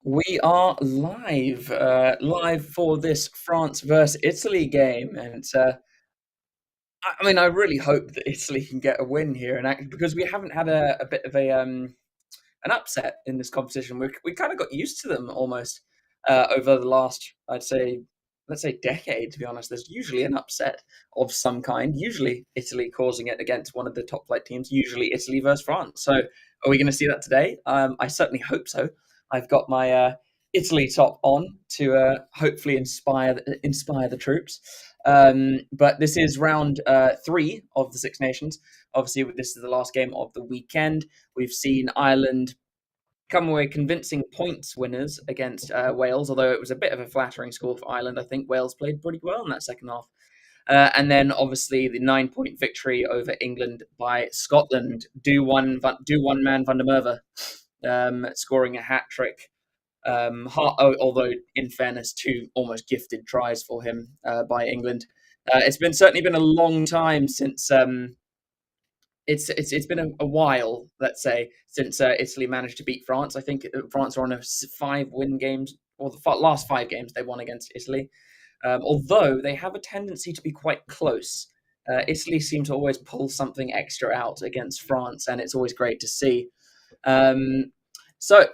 We are live for this France versus Italy game, and I mean, I really hope that Italy can get a win here, and because we haven't had a bit of an upset in this competition. We kind of got used to them almost over the last, I'd say, let's say decade. To be honest, there's usually an upset of some kind. Usually Italy causing it against one of the top flight teams. Usually Italy versus France. So are we going to see that today? I certainly hope so. I've got my Italy top on to hopefully inspire the troops. But this is round three of the Six Nations. Obviously, this is the last game of the weekend. We've seen Ireland come away convincing points winners against Wales, although it was a bit of a flattering score for Ireland. I think Wales played pretty well in that second half. And then obviously the 9 point victory over England by Scotland. Do one man van der Merwe, scoring a hat trick. Although in fairness, two almost gifted tries for him by England. It's been certainly been a long time since it's been a while, let's say, since Italy managed to beat France. I think France are on a 5 win games, or the last 5 games they won against Italy. Although they have a tendency to be quite close. Italy seem to always pull something extra out against France, and it's always great to see. Um, so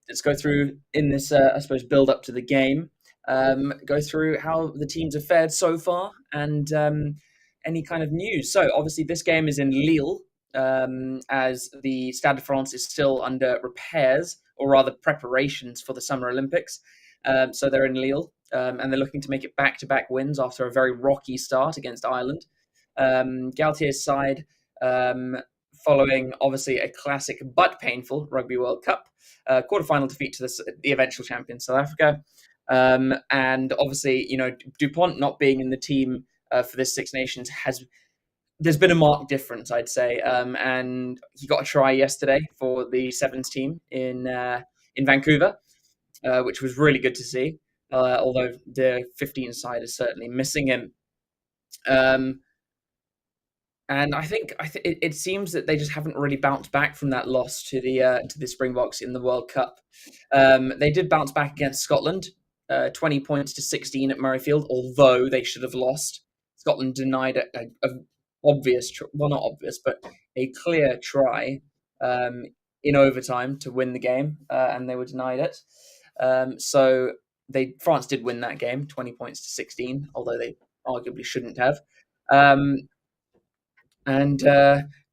let's go through in this, I suppose, build up to the game. Go through how the teams have fared so far and any kind of news. So obviously, this game is in Lille, as the Stade de France is still under repairs, or rather preparations for the Summer Olympics. So they're in Lille, and they're looking to make it back-to-back wins after a very rocky start against Ireland. Galtier's side, following obviously a classic but painful Rugby World Cup quarterfinal defeat to the eventual champion South Africa. And obviously, Dupont not being in the team for this Six Nations there's been a marked difference, I'd say. And he got a try yesterday for the Sevens team in Vancouver, which was really good to see. Although the 15 side is certainly missing him. Um, and I think it seems that they just haven't really bounced back from that loss to the Springboks in the World Cup. They did bounce back against Scotland, 20 points to 16 at Murrayfield, although they should have lost. Scotland denied a obvious, well, not obvious, but a clear try in overtime to win the game, and they were denied it. So France did win that game, 20 points to 16, although they arguably shouldn't have. And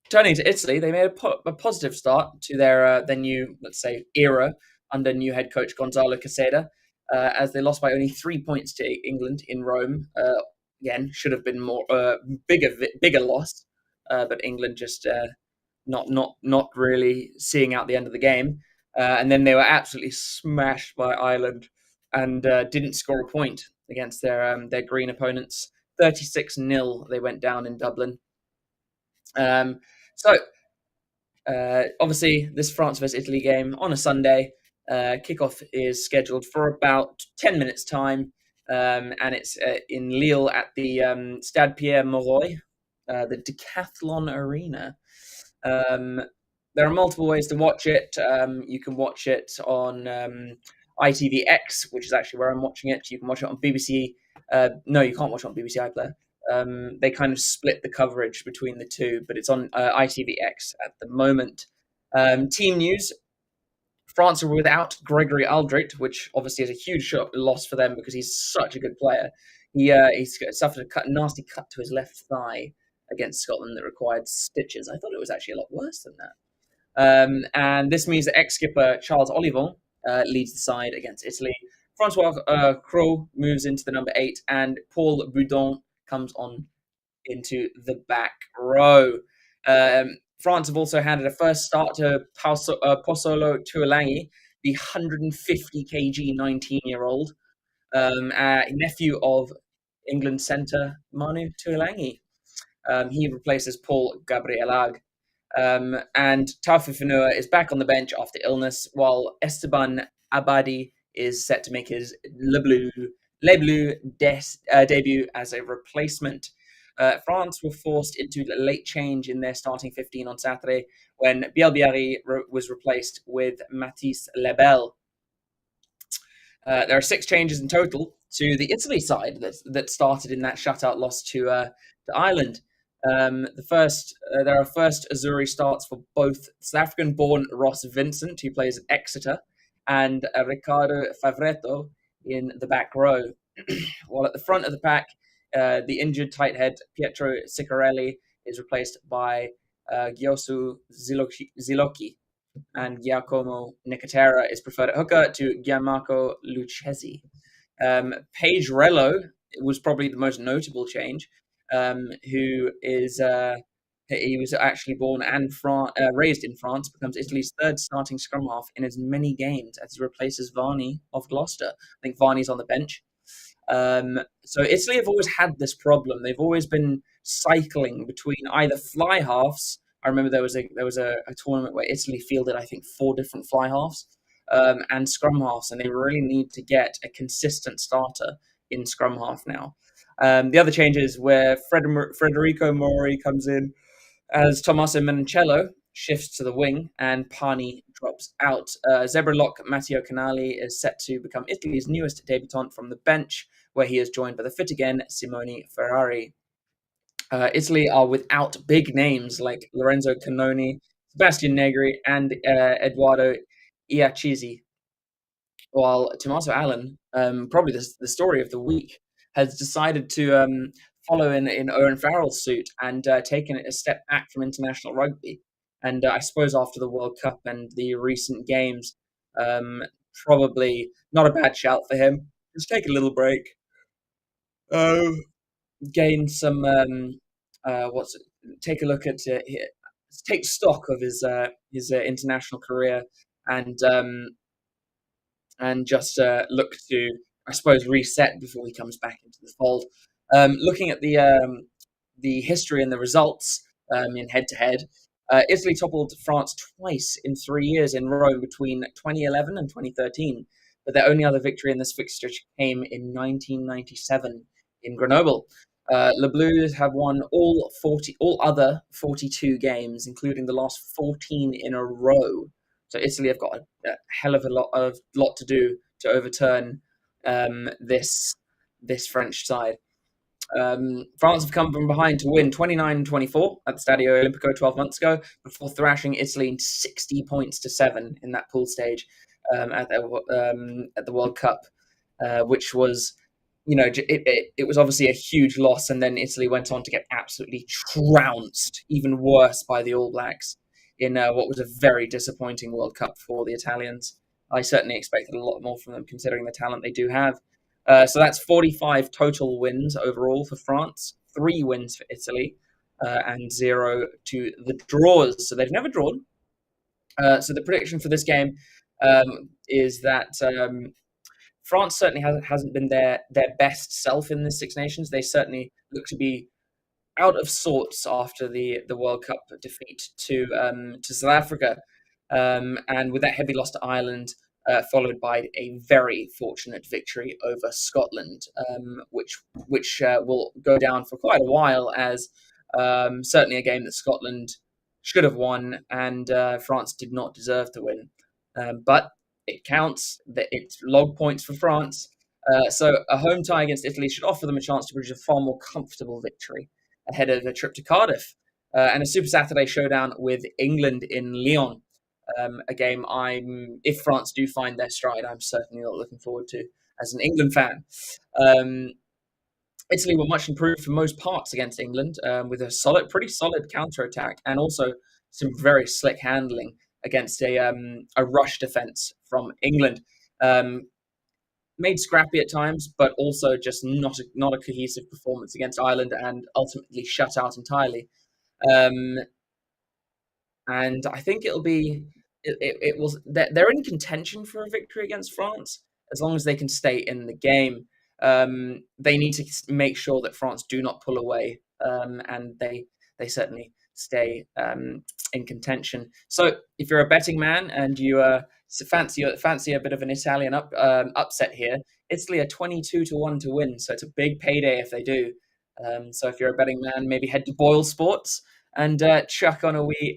turning to Italy, they made a positive start to their new, let's say, era under new head coach Gonzalo Caseda, as they lost by only 3 points to England in Rome. Again, should have been more bigger loss, but England just not really seeing out the end of the game. And then they were absolutely smashed by Ireland and didn't score a point against their green opponents. 36-0 they went down in Dublin. So obviously, this France versus Italy game on a Sunday. Kickoff is scheduled for about 10 minutes' time, and it's in Lille at the Stade Pierre Mauroy, the Decathlon Arena. There are multiple ways to watch it. You can watch it on ITVX, which is actually where I'm watching it. You can watch it on BBC. No, you can't watch it on BBC iPlayer. They kind of split the coverage between the two, but it's on ITVX at the moment. Team news: France are without Gregory Aldrit, which obviously is a huge loss for them because he's such a good player. He's suffered a nasty cut to his left thigh against Scotland that required stitches. I thought it was actually a lot worse than that. And this means that ex-skipper Charles Olivon leads the side against Italy. Francois Cros moves into the number 8, and Paul Boudon comes on into the back row. France have also handed a first start to Posolo Tuolangi, the 150 kg 19-year-old nephew of England centre Manu Tuolangi. He replaces Paul Gabrielag. And Taufifenua is back on the bench after illness, while Esteban Abadi is set to make his Le Bleu debut as a replacement. France were forced into a late change in their starting 15 on Saturday when Bielbiari was replaced with Mathis Lebel. There are 6 changes in total to the Italy side that started in that shutout loss to Ireland. There are first Azzurri starts for both South African-born Ross Vincent, who plays at Exeter, and Riccardo Favretto in the back row. While at the front of the pack, the injured tight head Pietro Ciccarelli is replaced by Gyosu Ziloki, and Giacomo Nicotera is preferred at hooker to Gianmarco Lucchesi. Paige Rello was probably the most notable change, who is he was actually born and raised in France, becomes Italy's third starting scrum half in as many games as he replaces Varney of Gloucester. I think Varney's on the bench. So Italy have always had this problem. They've always been cycling between either fly halves. I remember there was a tournament where Italy fielded, I think, 4 different fly halves, and scrum halves, and they really need to get a consistent starter in scrum half now. The other changes where Federico Mori comes in as Tommaso Mencello shifts to the wing and Pani drops out. Zebra lock Matteo Canali is set to become Italy's newest debutant from the bench, where he is joined by the fit again Simone Ferrari. Italy are without big names like Lorenzo Cannoni, Sebastian Negri, and Eduardo Iacchese, while Tommaso Allen, probably the story of the week, has decided to follow in Owen Farrell's suit and taken a step back from international rugby. And I suppose after the World Cup and the recent games, um, probably not a bad shout for him. Just take a little break, uh, gain some, what's it, take a look at, take stock of his international career, and just look to, I suppose, reset before he comes back into the fold. Looking at the history and the results in head to head, Italy toppled France twice in 3 years in Rome between 2011 and 2013, but their only other victory in this fixture came in 1997 in Grenoble. Le Blues have won all other 42 games, including the last 14 in a row. So Italy have got a hell of a lot to do to overturn this French side. France have come from behind to win 29-24 at the Stadio Olimpico 12 months ago, before thrashing Italy 60 points to 7 in that pool stage at the World Cup, which was, it was obviously a huge loss, and then Italy went on to get absolutely trounced, even worse, by the All Blacks in what was a very disappointing World Cup for the Italians. I certainly expected a lot more from them, considering the talent they do have. So that's 45 total wins overall for France, 3 wins for Italy, and 0 to the draws. So they've never drawn. So the prediction for this game is that France certainly hasn't been their best self in the Six Nations. They certainly look to be out of sorts after the World Cup defeat to South Africa, and with that heavy loss to Ireland, followed by a very fortunate victory over Scotland, which will go down for quite a while as certainly a game that Scotland should have won, and France did not deserve to win, but it counts. That it's log points for France. So a home tie against Italy should offer them a chance to produce a far more comfortable victory ahead of a trip to Cardiff, and a Super Saturday showdown with England in Lyon. A game if France do find their stride, I'm certainly not looking forward to as an England fan. Um, Italy were much improved for most parts against England, with a pretty solid counter attack, and also some very slick handling against a rush defence from England. Um, Made scrappy at times, but also just not a cohesive performance against Ireland, and ultimately shut out entirely. Um, and I think it will. They're in contention for a victory against France as long as they can stay in the game. They need to make sure that France do not pull away, and they certainly stay in contention. So if you're a betting man and you fancy a bit of an Italian upset here, Italy are 22-1 to win, so it's a big payday if they do. So if you're a betting man, maybe head to Boyle Sports and chuck on a wee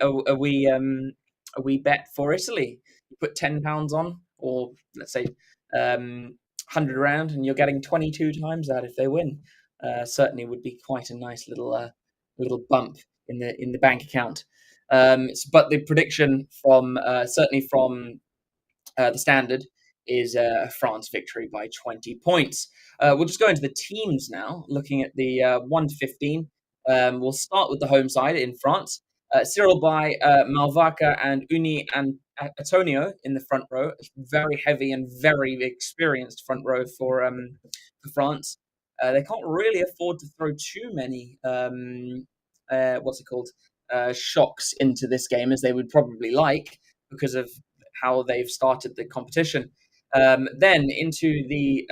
bet for Italy. You put £10 on, or let's say 100 around, and you're getting 22 times that if they win. Certainly would be quite a nice little bump in the bank account. But the prediction from certainly from the standard is a France victory by 20 points. We'll just go into the teams now, looking at the 1 to 15. We'll start with the home side in France. Cyril by Malvaca and Uni and Antonio in the front row. Very heavy and very experienced front row for France. They can't really afford to throw too many what's it called shocks into this game as they would probably like because of how they've started the competition. Then into the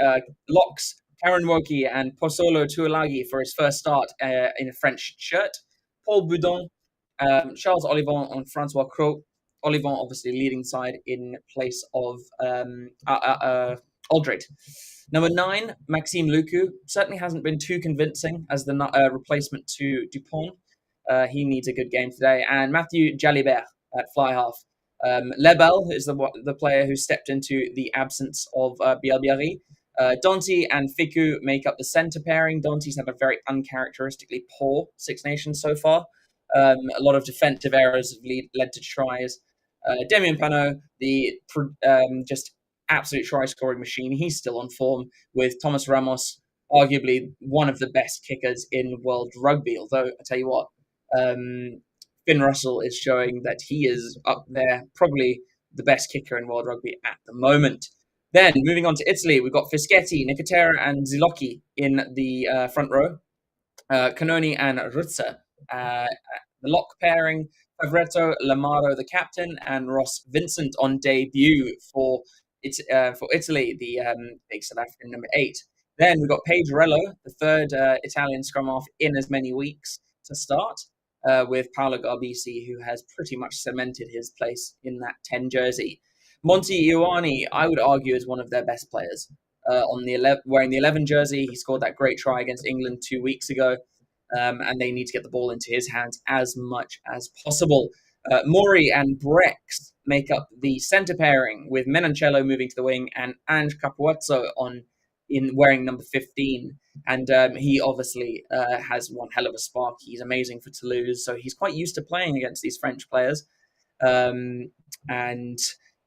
locks, Karen Woki and Posolo Tuolagi for his first start in a French shirt. Paul Boudon, Charles Olivon and Francois Cros. Olivon obviously leading side in place of Aldred. Number 9, Maxime Lucu. Certainly hasn't been too convincing as the replacement to Dupont. He needs a good game today. And Matthew Jalibert at fly half. Lebel is the player who stepped into the absence of Bielbiari. Donti and Fiku make up the centre pairing. Donti's had a very uncharacteristically poor Six Nations so far. A lot of defensive errors have led to tries. Damien Panot, the just absolute try-scoring machine. He's still on form with Thomas Ramos, arguably one of the best kickers in world rugby. Although, I tell you what, Finn Russell is showing that he is up there, probably the best kicker in world rugby at the moment. Then, moving on to Italy, we've got Fischetti, Nicotera, and Zilocchi in the front row. Canoni and Ruzza. The lock pairing, Favretto, Lamaro, the captain, and Ross Vincent on debut for Italy, the big South African number 8. Then we've got Pedrello, the third Italian scrum half in as many weeks to start, with Paolo Garbisi, who has pretty much cemented his place in that 10 jersey. Monty Ioane, I would argue, is one of their best players. Wearing the 11 jersey, he scored that great try against England 2 weeks ago. And they need to get the ball into his hands as much as possible. Mori and Brex make up the centre pairing, with Menoncello moving to the wing and Ange Capuozzo wearing number 15. And he obviously has one hell of a spark. He's amazing for Toulouse, so he's quite used to playing against these French players. And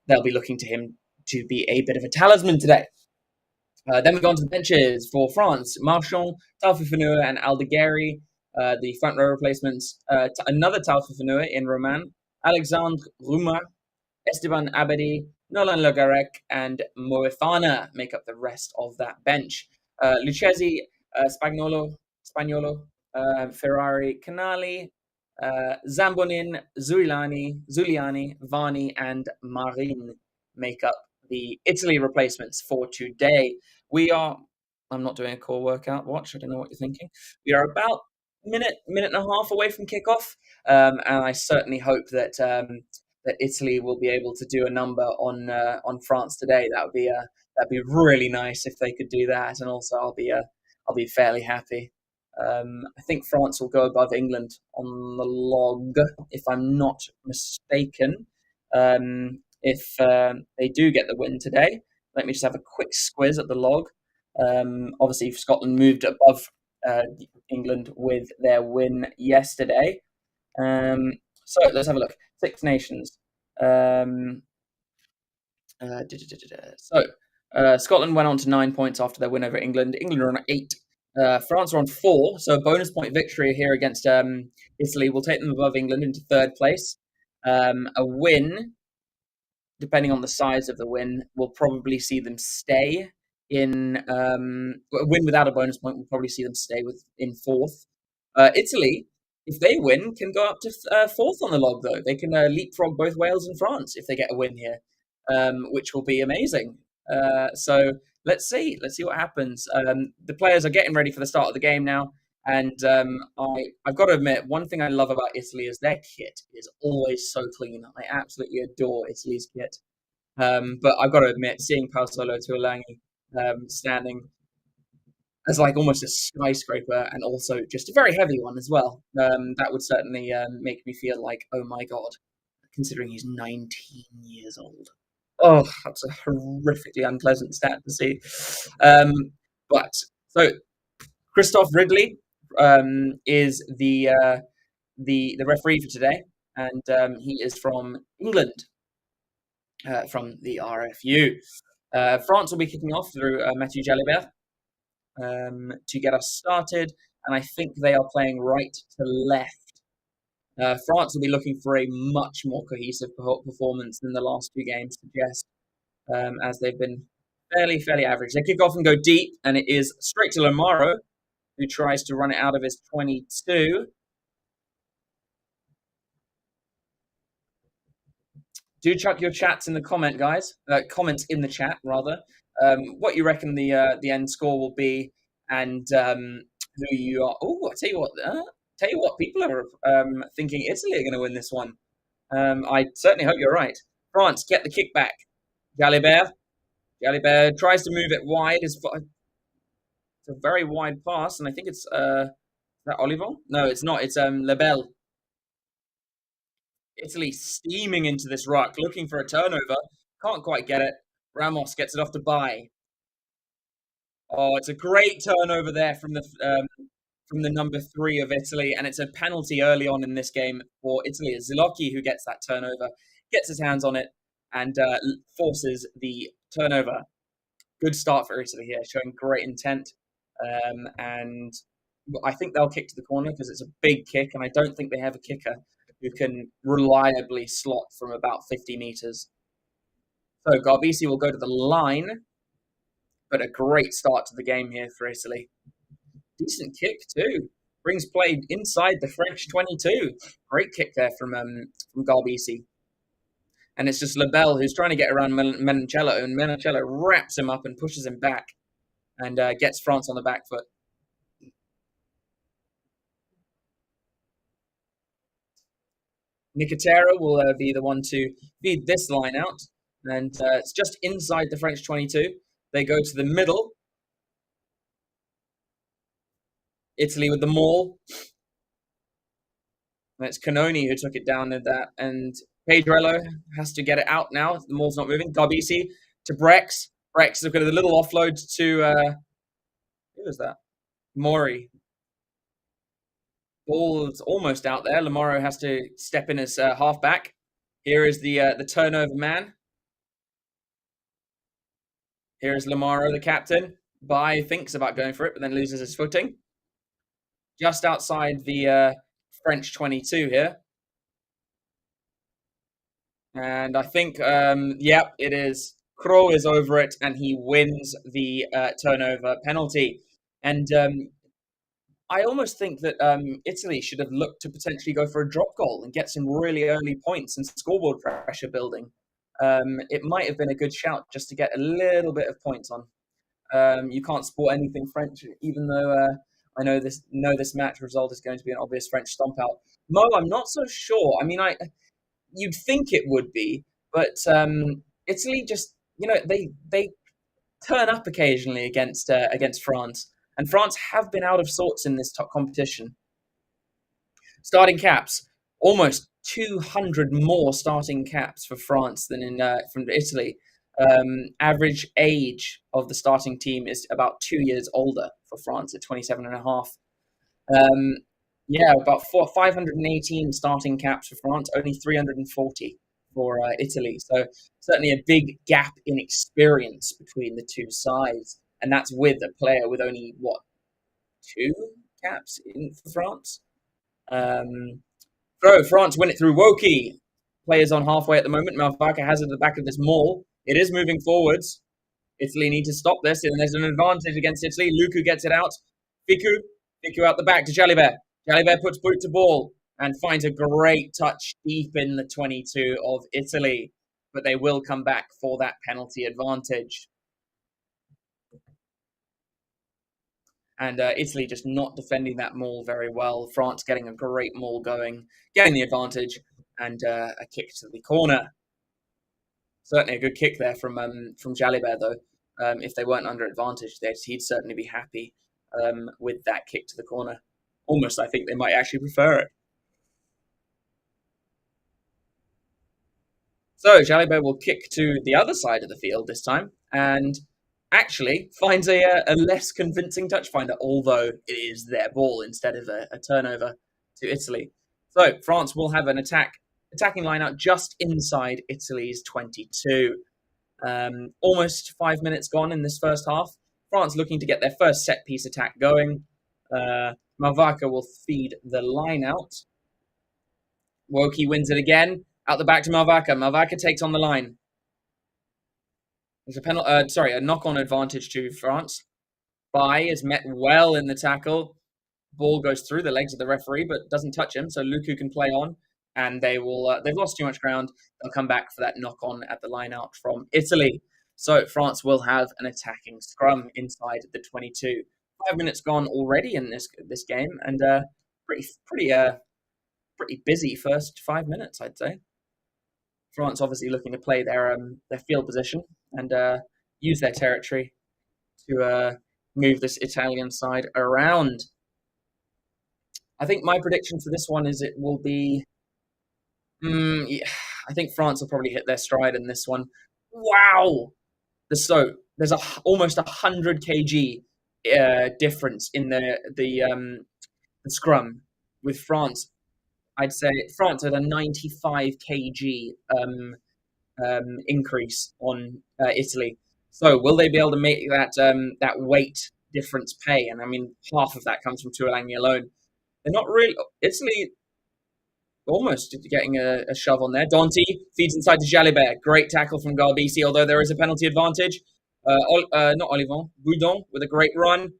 they'll be looking to him to be a bit of a talisman today. Then we go on to the benches for France. Marchand, Taufifenua, and Aldegheri, the front row replacements. Another Taufifenua in Roman. Alexandre Ruma, Esteban Abedi, Nolan Logarec, and Moefana make up the rest of that bench. Lucchesi, Spagnolo, Ferrari, Canali, Zambonin, Zuliani, Vani, and Marin make up the Italy replacements for today. I'm not doing a core workout watch. I don't know what you're thinking. We are about minute and a half away from kickoff. And I certainly hope that Italy will be able to do a number on France today. That'd be really nice if they could do that. And also I'll be fairly happy. I think France will go above England on the log, if I'm not mistaken. If they do get the win today. Let me just have a quick squiz at the log. Obviously, Scotland moved above England with their win yesterday. So let's have a look. Six Nations. Scotland went on to 9 points after their win over England. England are on 8. France are on 4. So a bonus point victory here against Italy will take them above England into third place. A win, depending on the size of the win, will probably see them stay in a win without a bonus point will probably see them stay in fourth. Italy, if they win, can go up to fourth on the log, though. They can leapfrog both Wales and France if they get a win here, which will be amazing. So let's see what happens. The players are getting ready for the start of the game now. And I've got to admit, one thing I love about Italy is their kit is always so clean. I absolutely adore Italy's kit. But I've got to admit, seeing Paolo Tuolagi standing as like almost a skyscraper and also just a very heavy one as well, that would certainly make me feel like, oh my God, considering he's 19 years old. Oh, that's a horrifically unpleasant stat to see. Um, but so Christoph Ridley is the referee for today, and he is from England, from the RFU. France will be kicking off through Mathieu Jalibert to get us started, and I think they are playing right to left. France will be looking for a much more cohesive performance than the last two games suggest, as they've been fairly average. They kick off and go deep, and it is straight to Lamaro, who tries to run it out of his 22. Do chuck your chats in the guys. Comments in the chat rather. What you reckon the end score will be, and who you are. Oh, I tell you what. Tell you what, people are thinking Italy are going to win this one. I certainly hope you're right. France get the kick back. Jalibert. Jalibert tries to move it wide. It's a very wide pass, and I think it's is that Olivon? No, it's not. It's Lebel. Italy steaming into this ruck, looking for a turnover. Can't quite get it. Ramos gets it off to Bai. Oh, it's a great turnover there from the number 3 of Italy, and it's a penalty early on in this game for Italy. It's Zilocchi who gets that turnover, gets his hands on it, and forces the turnover. Good start for Italy here, showing great intent, and I think they'll kick to the corner because it's a big kick, and I don't think they have a kicker who can reliably slot from about 50 meters. So Garbisi will go to the line, but a great start to the game here for Italy. Decent kick too. Brings play inside the French 22. Great kick there from Garbisi. And it's just Lebel who's trying to get around Menoncello, and Menoncello wraps him up and pushes him back and gets France on the back foot. Nicotero will be the one to feed this line out. And it's just inside the French 22. They go to the middle. Italy with the maul. And it's Canoni who took it down at that. And Pedrello has to get it out now. The maul's not moving. Garbisi to Brex. Brex has got a little offload to, who was that? Mori. Ball's almost out there. Lamaro has to step in as halfback. Here is the turnover man. Here is Lamaro, the captain. Bai thinks about going for it, but then loses his footing. Just outside the French 22 here. And I think, yep, it is. Crow is over it, and he wins the turnover penalty. And I almost think that Italy should have looked to potentially go for a drop goal and get some really early points and scoreboard pressure building. It might have been a good shout just to get a little bit of points on. You can't sport anything French, even though I know this match result is going to be an obvious French stomp out. Mo, I'm not so sure. I mean, you'd think it would be, but Italy just they turn up occasionally against France, and France have been out of sorts in this top competition. Starting caps, almost 200 more starting caps for France than from Italy. Average age of the starting team is about 2 years older for France at 27 and a half. Yeah, about 518 starting caps for France, only 340 for Italy. So certainly a big gap in experience between the two sides, and that's with a player with only what 2 caps in for France. France win it through Woki. Players on halfway at the moment. Malvaka has it at the back of this maul. It is moving forwards. Italy need to stop this, and there's an advantage against Italy. Luku gets it out. Fiku out the back to Jalibert. Jalibert puts boot to ball and finds a great touch deep in the 22 of Italy. But they will come back for that penalty advantage. And Italy just not defending that maul very well. France getting a great maul going, getting the advantage, and a kick to the corner. Certainly a good kick there from Jalibert, though. If they weren't under advantage, he'd certainly be happy with that kick to the corner. Almost, I think, they might actually prefer it. So Jalibert will kick to the other side of the field this time, and actually finds a less convincing touch finder, although it is their ball instead of a turnover to Italy. So France will have an attacking line out just inside Italy's 22. Almost 5 minutes gone in this first half. France looking to get their first set piece attack going. Mavaka will feed the line out. Woki wins it again. Out the back to Mavaka. Mavaka takes on the line. There's a knock-on advantage to France. Bai is met well in the tackle. Ball goes through the legs of the referee, but doesn't touch him. So Luku can play on, and they've lost too much ground. They'll come back for that knock-on at the line out from Italy. So France will have an attacking scrum inside the 22. 5 minutes gone already in this game, and pretty busy first 5 minutes, I'd say. France obviously looking to play their field position and use their territory to move this Italian side around. I think my prediction for this one is it will be. Yeah, I think France will probably hit their stride in this one. Wow! There's almost 100 kg difference in the scrum with France. I'd say France had a 95 kg increase on Italy. So will they be able to make that weight difference pay? And I mean, half of that comes from Tuolangi alone. They're not really. Italy almost getting a shove on there. Donti feeds inside to Jalibert. Great tackle from Garbisi, although there is a penalty advantage. Not Olivon. Boudon with a great run.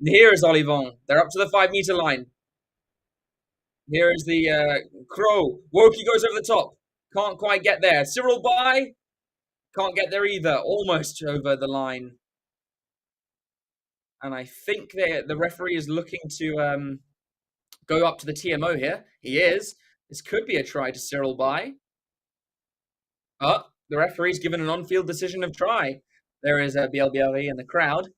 Here is Olivon. They're up to the 5-meter line. Here is the Crow. Woki goes over the top. Can't quite get there. Cyril Bai can't get there either. Almost over the line. And I think the referee is looking to go up to the TMO here. He is. This could be a try to Cyril Bai. The referee's given an on-field decision of try. There is a BLBRE in the crowd.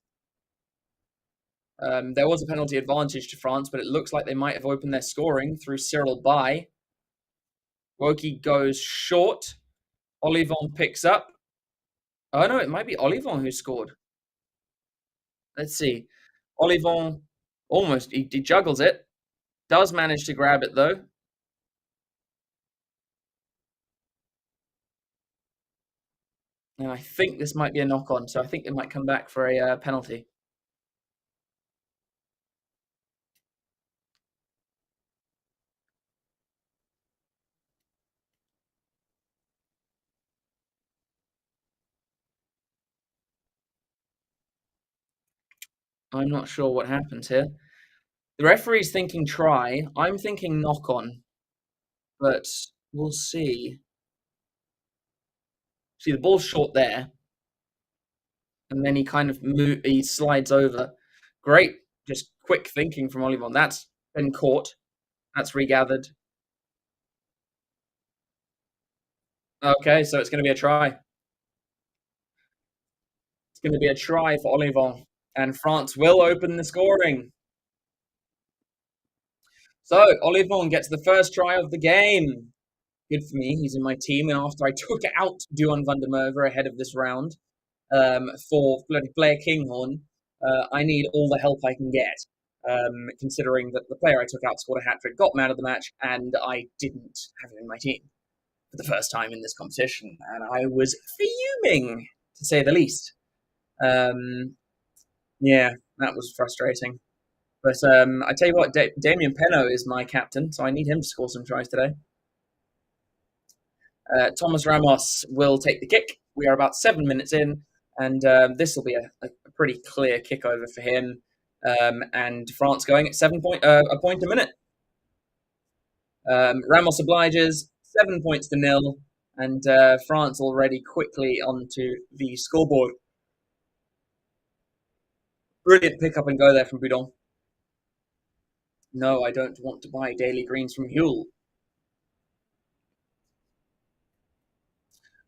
There was a penalty advantage to France, but it looks like they might have opened their scoring through Cyril Bai. Woki goes short. Olivon picks up. Oh, no, it might be Olivon who scored. Let's see. Olivon almost, he juggles it. Does manage to grab it, though. And I think this might be a knock-on, so I think it might come back for a penalty. I'm not sure what happens here. The referee's thinking try. I'm thinking knock-on. But we'll see. See, the ball's short there. And then he kind of he slides over. Great. Just quick thinking from Olivon. That's been caught. That's regathered. Okay, so it's going to be a try. It's going to be a try for Olivon. And France will open the scoring. So, Olivon gets the first try of the game. Good for me. He's in my team. And after I took out Duan van der Merwe ahead of this round for Blair Kinghorn, I need all the help I can get, considering that the player I took out scored a hat-trick, got man of the match, and I didn't have him in my team for the first time in this competition. And I was fuming, to say the least. Yeah, that was frustrating. But I tell you what, Damien Penaud is my captain, so I need him to score some tries today. Thomas Ramos will take the kick. We are about 7 minutes in, and this will be a pretty clear kickover for him. And France going at a point a minute. Ramos obliges, 7 points to 0, and France already quickly onto the scoreboard. Brilliant pick up and go there from Boudon. No, I don't want to buy daily greens from Huel.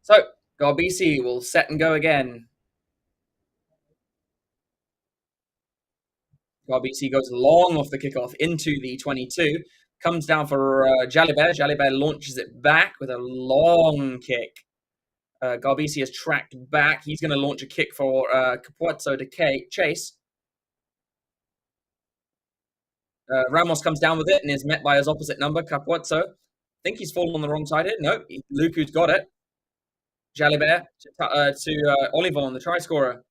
So, Garbisi will set and go again. Garbisi goes long off the kickoff into the 22. Comes down for Jalibert. Jalibert launches it back with a long kick. Garbisi has tracked back. He's going to launch a kick for Capuozzo to chase. Ramos comes down with it and is met by his opposite number, Capuozzo. I think he's fallen on the wrong side here. No, Luku's got it. Jalibert to Olivon, the try scorer.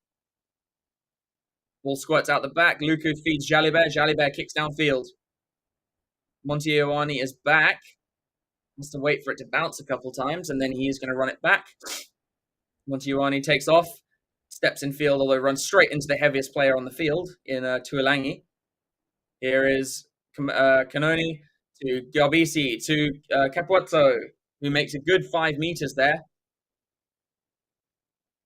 Ball squirts out the back. Luku feeds Jalibert. Jalibert kicks downfield. Montijoani is back. Has to wait for it to bounce a couple times, and then he is going to run it back. Montijoani takes off, steps in field, although runs straight into the heaviest player on the field in Tuolangi. Here is Canoni to Garbisi to Capuozzo, who makes a good 5 meters there.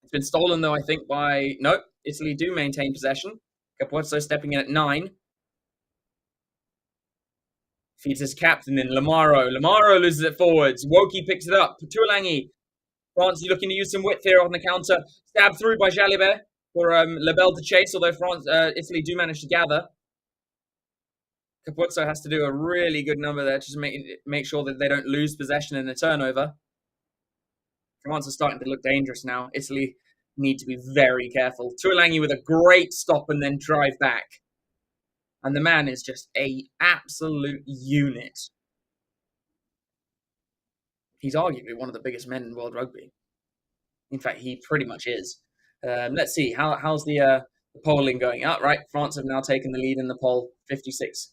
It's been stolen, though, I think, by... Nope, Italy do maintain possession. Capuozzo stepping in at 9. Feeds his captain in, Lamaro. Lamaro loses it forwards. Woki picks it up. Tuolangi. France looking to use some width here on the counter. Stabbed through by Jalibert for Lebel to chase, although Italy do manage to gather. Capuozzo has to do a really good number there to make sure that they don't lose possession in a turnover. France are starting to look dangerous now. Italy need to be very careful. Tuolangi with a great stop and then drive back. And the man is just an absolute unit. He's arguably one of the biggest men in world rugby. In fact, he pretty much is. Let's see, how's the polling going? Right, France have now taken the lead in the poll. 56%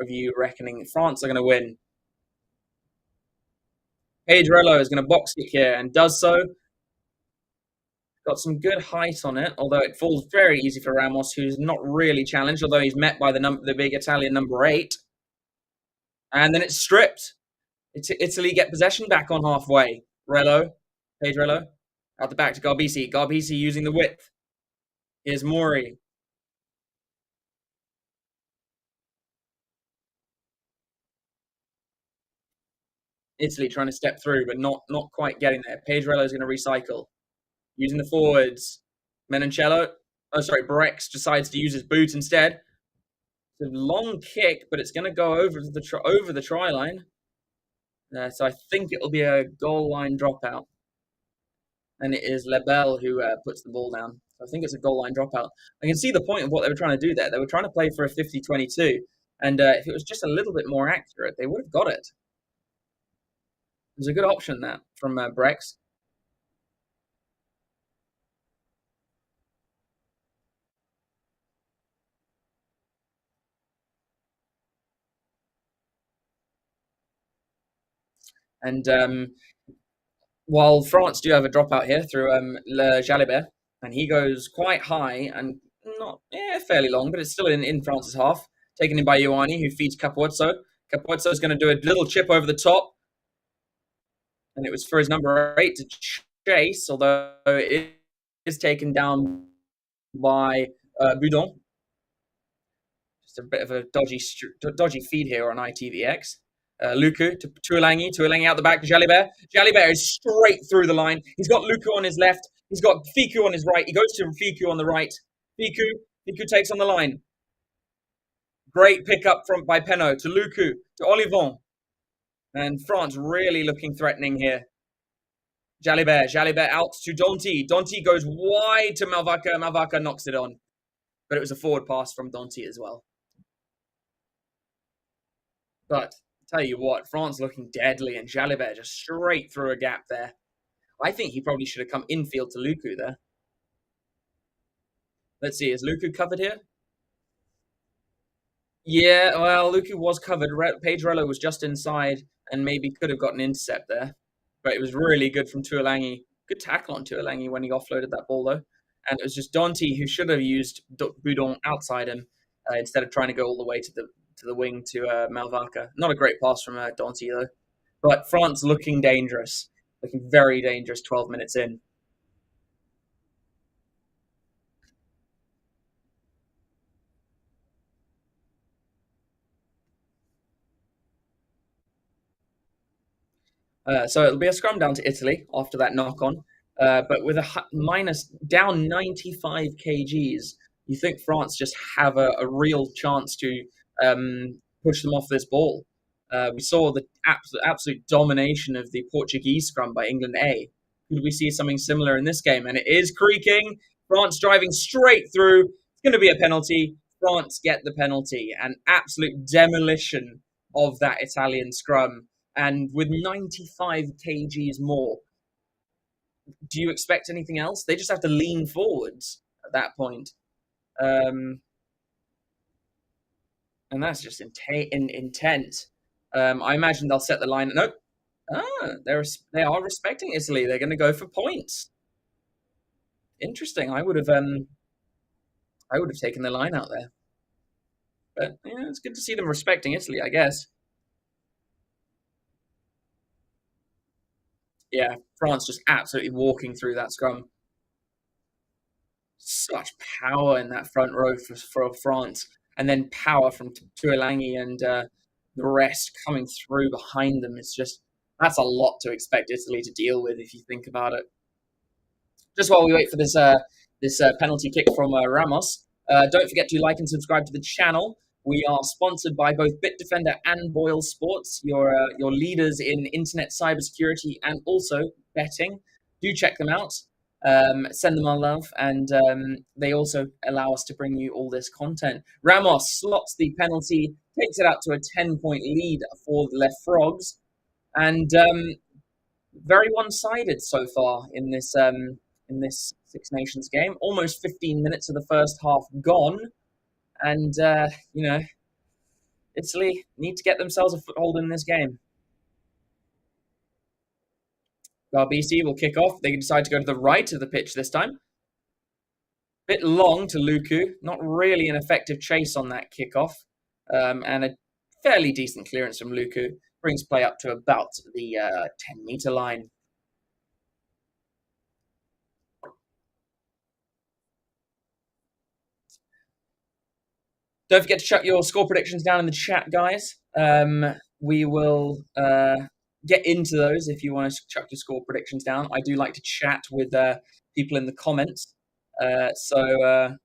of you reckoning France are going to win. Pedrello is going to box kick here and does so. Got some good height on it, although it falls very easy for Ramos, who's not really challenged, although he's met by the big Italian number 8. And then it's stripped. Italy get possession back on halfway. Pedrello, out the back to Garbisi. Garbisi using the width. Here's Mori. Italy trying to step through, but not quite getting there. Pedrello's going to recycle. Using the forwards. Brex decides to use his boot instead. It's a long kick, but it's going to go over the try line. So I think it'll be a goal line dropout. And it is Lebel who puts the ball down. So I think it's a goal line dropout. I can see the point of what they were trying to do there. They were trying to play for a 50-22. And if it was just a little bit more accurate, they would have got it. It was a good option, that, from Brex. And while France do have a dropout here through Jalibert, and he goes quite high and fairly long, but it's still in France's half. Taken in by Ioane, who feeds Capuozzo. Capuozzo is going to do a little chip over the top. And it was for his number 8 to chase, although it is taken down by Boudon. Just a bit of a dodgy feed here on ITVX. Luku to Tuolangi out the back to Jalibert. Jalibert is straight through the line. He's got Luku on his left. He's got Fiku on his right. He goes to Fiku on the right. Fiku takes on the line. Great pickup by Penaud to Luku to Olivon. And France really looking threatening here. Jalibert out to Donti. Donti goes wide to Malvaca. Malvaca knocks it on. But it was a forward pass from Donti as well. But tell you what, France looking deadly, and Jalibert just straight through a gap there. I think he probably should have come infield to Luku there. Let's see, is Luku covered here? Yeah, well, Luku was covered. Pedrello was just inside and maybe could have got an intercept there. But it was really good from Tuolangi. Good tackle on Tuolangi when he offloaded that ball, though. And it was just Donti who should have used Boudon outside him instead of trying to go all the way to the wing to Malvaca. Not a great pass from Donti, though. But France looking dangerous. Looking very dangerous 12 minutes in. So it'll be a scrum down to Italy after that knock-on. But with a minus down 95 kgs, you think France just have a real chance to push them off this ball. We saw the absolute domination of the Portuguese scrum by England A. Could we see something similar in this game? And it is creaking. France driving straight through. It's going to be a penalty. France get the penalty. An absolute demolition of that Italian scrum. And with 95 kgs more, do you expect anything else? They just have to lean forwards at that point. And that's just intense. I imagine they'll set the line. Nope. They are respecting Italy. They're going to go for points. Interesting. I would have taken the line out there. But yeah, it's good to see them respecting Italy, I guess. Yeah, France just absolutely walking through that scrum. Such power in that front row for France, and then power from Tuolangi and the rest coming through behind them. It's just that's a lot to expect Italy to deal with if you think about it. Just while we wait for this penalty kick from Ramos, don't forget to like and subscribe to the channel. We are sponsored by both BitDefender and Boyle Sports, your leaders in internet cybersecurity and also betting. Do check them out. Send them our love, and they also allow us to bring you all this content. Ramos slots the penalty, takes it out to a 10-point lead for the Left Frogs, and very one-sided so far in this Six Nations game. Almost 15 minutes of the first half gone, and Italy need to get themselves a foothold in this game. Garbisi will kick off. They decide to go to the right of the pitch this time. Bit long to Luku. Not really an effective chase on that kickoff. And a fairly decent clearance from Luku. Brings play up to about the 10-meter line. Don't forget to chuck your score predictions down in the chat, guys. We will get into those if you want to chuck your score predictions down. I do like to chat with people in the comments. So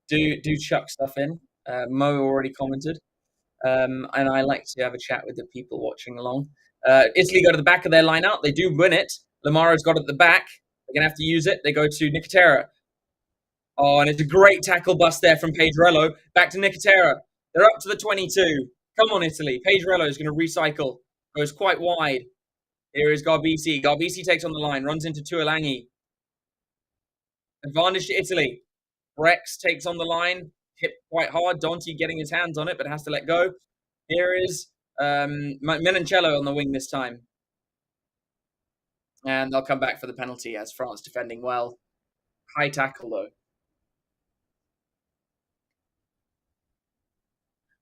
do chuck stuff in. Mo already commented. And I like to have a chat with the people watching along. Italy go to the back of their line out. They do win it. Lamaro's got it at the back. They're going to have to use it. They go to Nicotera. Oh, and it's a great tackle bust there from Pedrello. Back to Nicotera. They're up to the 22. Come on, Italy. Pedrello is going to recycle. Goes quite wide. Here is Garbisi. Garbisi takes on the line. Runs into Tuolangi. Advantage to Italy. Rex takes on the line. Hit quite hard. Donti getting his hands on it, but has to let go. Here is Menoncello on the wing this time. And they'll come back for the penalty as France defending well. High tackle, though.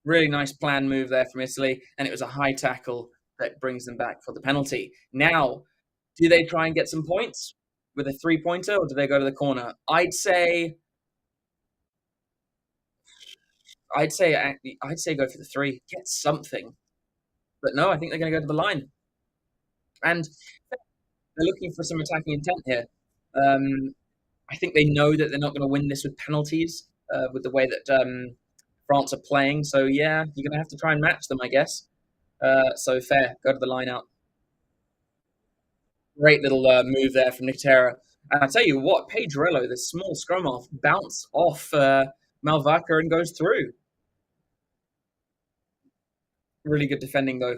Really nice plan move there from Italy. And it was a high tackle that brings them back for the penalty. Now, do they try and get some points with a three-pointer, or do they go to the corner? I'd say go for the three, get something. But no, I think they're going to go to the line. And they're looking for some attacking intent here. I think they know that they're not going to win this with penalties, with the way that France are playing. So, yeah, you're going to have to try and match them, I guess. So, fair. Go to the line out. Great little move there from Nicotera. And I tell you what, Pedrello, the small scrum off, bounce off Malvaca and goes through. Really good defending, though,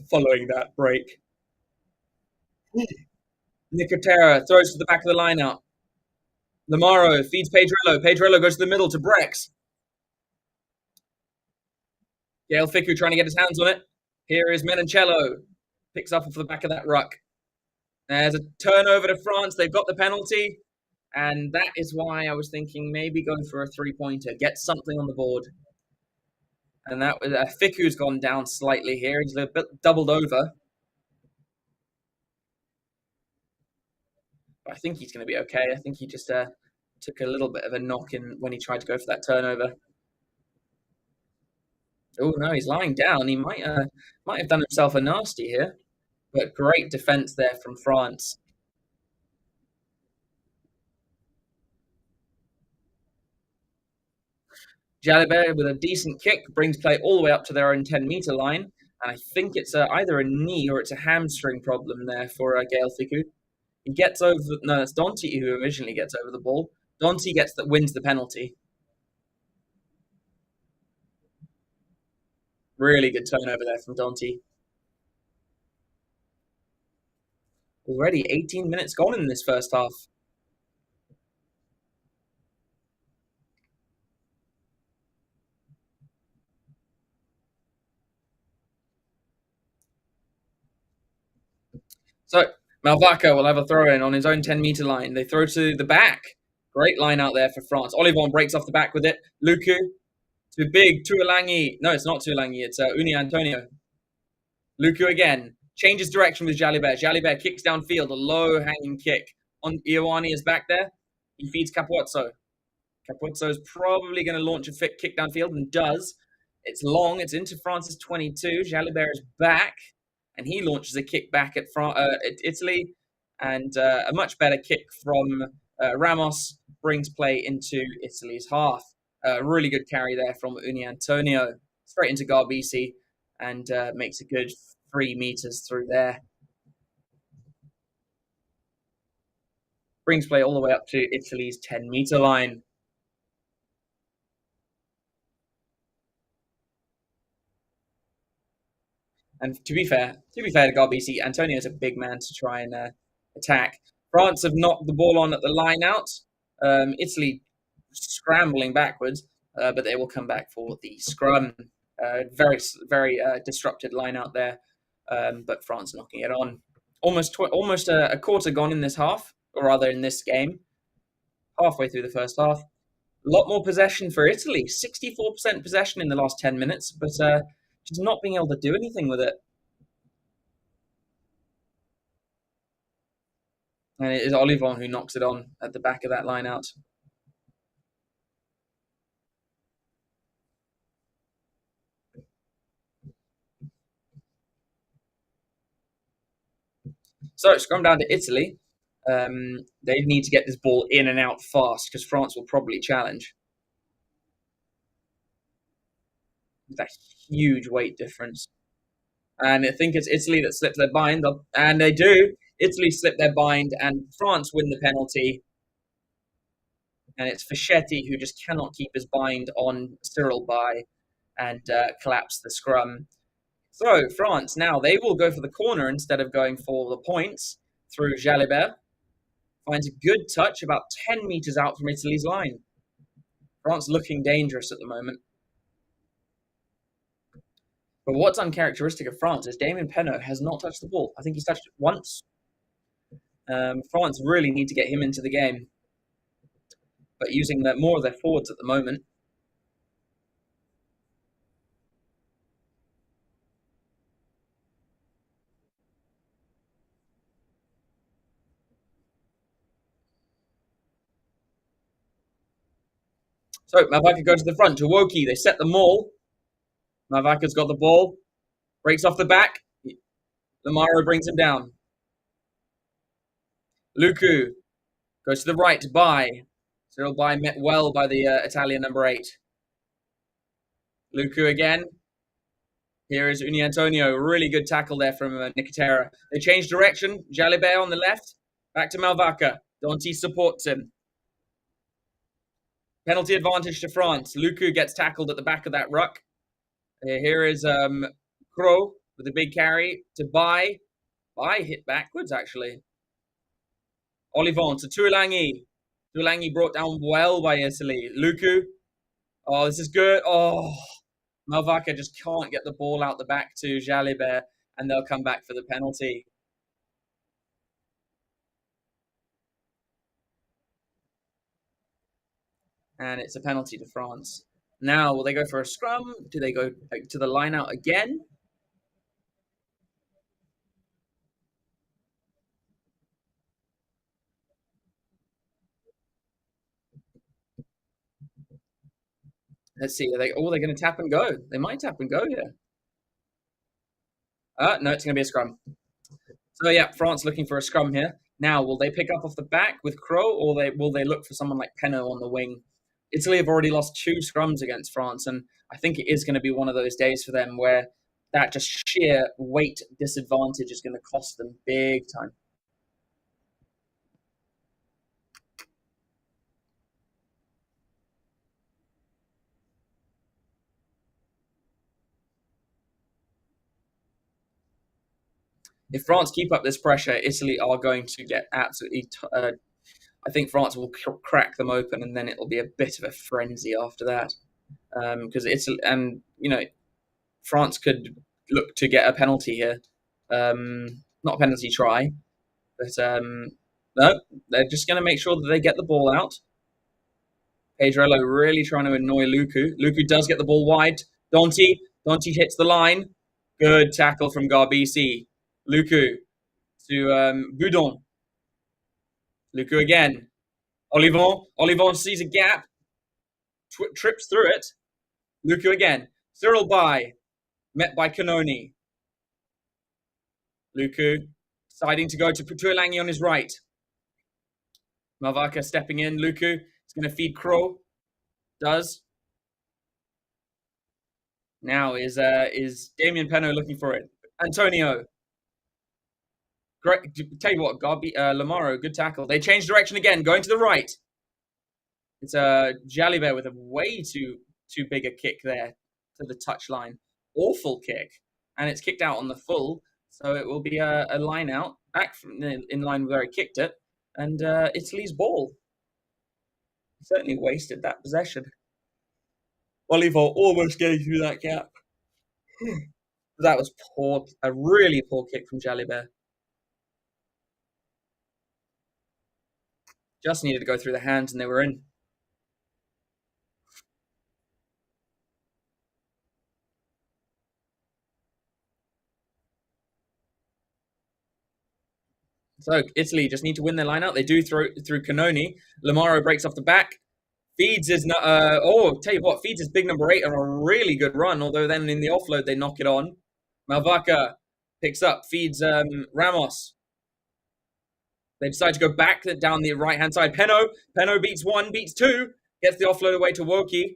following that break. Nicotera throws to the back of the line out. Lamaro feeds Pedrello. Pedrello goes to the middle to Brex. Gael Ficou trying to get his hands on it. Here is Menoncello. Picks up off the back of that ruck. There's a turnover to France. They've got the penalty. And that is why I was thinking maybe going for a three-pointer. Get something on the board. And that was Ficou's gone down slightly here. He's a bit doubled over. But I think he's going to be okay. I think he just took a little bit of a knock in when he tried to go for that turnover. Oh no, he's lying down. He might have done himself a nasty here. But great defense there from France. Jalibert with a decent kick brings play all the way up to their own 10-meter line. And I think it's either a knee or it's a hamstring problem there for Gael Fiku. He gets over. No, it's Donti who originally gets over the ball. Donti wins the penalty. Really good turnover there from Donti. Already 18 minutes gone in this first half. So Malvaca will have a throw in on his own 10-meter line. They throw to the back. Great line out there for France. Olivon breaks off the back with it. Luku too big. Tuolangi. No, it's not Tuolangi. It's Uni Antonio. Luku again. Changes direction with Jalibert. Jalibert kicks downfield. A low hanging kick. On Ioane is back there. He feeds Capozzo. Capozzo is probably going to launch a kick downfield and does. It's long. It's into France's 22. Jalibert is back, and he launches a kick back at Italy, and a much better kick from Ramos brings play into Italy's half. Really good carry there from Uni Antonio, straight into Garbisi, and makes a good 3 meters through there. Brings play all the way up to Italy's 10-meter line. And to be fair to Garbisi, Antonio is a big man to try and attack. France have knocked the ball on at the line out. Italy scrambling backwards, but they will come back for the scrum. Very, very disrupted line out there, but France knocking it on. Almost a quarter gone in this half, or rather in this game. Halfway through the first half. A lot more possession for Italy. 64% possession in the last 10 minutes, but just not being able to do anything with it. And it is Olivon who knocks it on at the back of that line out. So, scrum down to Italy. They need to get this ball in and out fast because France will probably challenge. That huge weight difference. And I think it's Italy that slips their bind, and they do. Italy slip their bind, and France win the penalty. And it's Fischetti who just cannot keep his bind on Cyril by and collapse the scrum. So France now they will go for the corner instead of going for the points through Jalibert. Finds a good touch about 10 meters out from Italy's line. France looking dangerous at the moment. But what's uncharacteristic of France is Damien Penaud has not touched the ball. I think he's touched it once. France really need to get him into the game. But using more of their forwards at the moment. So Malvaca goes to the front. To Woki, they set the maul. Malvaca's got the ball. Breaks off the back. Lamaro brings him down. Luku goes to the right to Bai. Cyril Bai met well by the Italian number 8. Luku again. Here is Uni Antonio. Really good tackle there from Nicotera. They change direction. Jalibert on the left. Back to Malvaca. Donti supports him. Penalty advantage to France. Luku gets tackled at the back of that ruck. Here is Crow with a big carry to Bai. Bai hit backwards, actually. Olivon to Tuolangi. Tuolangi brought down well by Italy. Luku. Oh, this is good. Oh, Malvaca just can't get the ball out the back to Jalibert, and they'll come back for the penalty. And it's a penalty to France. Now, will they go for a scrum? Do they go to the line out again? Let's see. They're going to tap and go. They might tap and go here. No, it's going to be a scrum. So yeah, France looking for a scrum here. Now, will they pick up off the back with Crow, or will they look for someone like Penaud on the wing? Italy have already lost 2 scrums against France, and I think it is going to be one of those days for them where that just sheer weight disadvantage is going to cost them big time. If France keep up this pressure, Italy are going to get absolutely. I think France will crack them open, and then it'll be a bit of a frenzy after that. Because Italy and France could look to get a penalty here. Not a penalty try, but no, they're just going to make sure that they get the ball out. Pedrello really trying to annoy Luku. Luku does get the ball wide. Donti hits the line. Good tackle from Garbisi. Luku to Boudon. Luku again. Olivon sees a gap. Trips through it. Luku again. Cyril by. Met by Canoni. Luku deciding to go to Tuilangi on his right. Malvaka stepping in. Luku is going to feed Crow. Does. Now is Damien Penaud looking for it. Antonio. Great. Tell you what, Lamaro, good tackle. They change direction again, going to the right. It's Jalibert with a way too big a kick there to the touchline. Awful kick. And it's kicked out on the full. So it will be a line out, back from in line where he kicked it. And Italy's ball. Certainly wasted that possession. Oliver almost getting through that gap. That was poor, a really poor kick from Jalibert. Just needed to go through the hands and they were in. So Italy just need to win their line out. They do through Canoni. Lamaro breaks off the back. Feeds is not. Tell you what, Feeds is big number 8 on a really good run. Although then in the offload they knock it on. Malvaca picks up, feeds Ramos. They decide to go back down the right hand side. Penaud beats 1, beats 2, gets the offload away to Woki.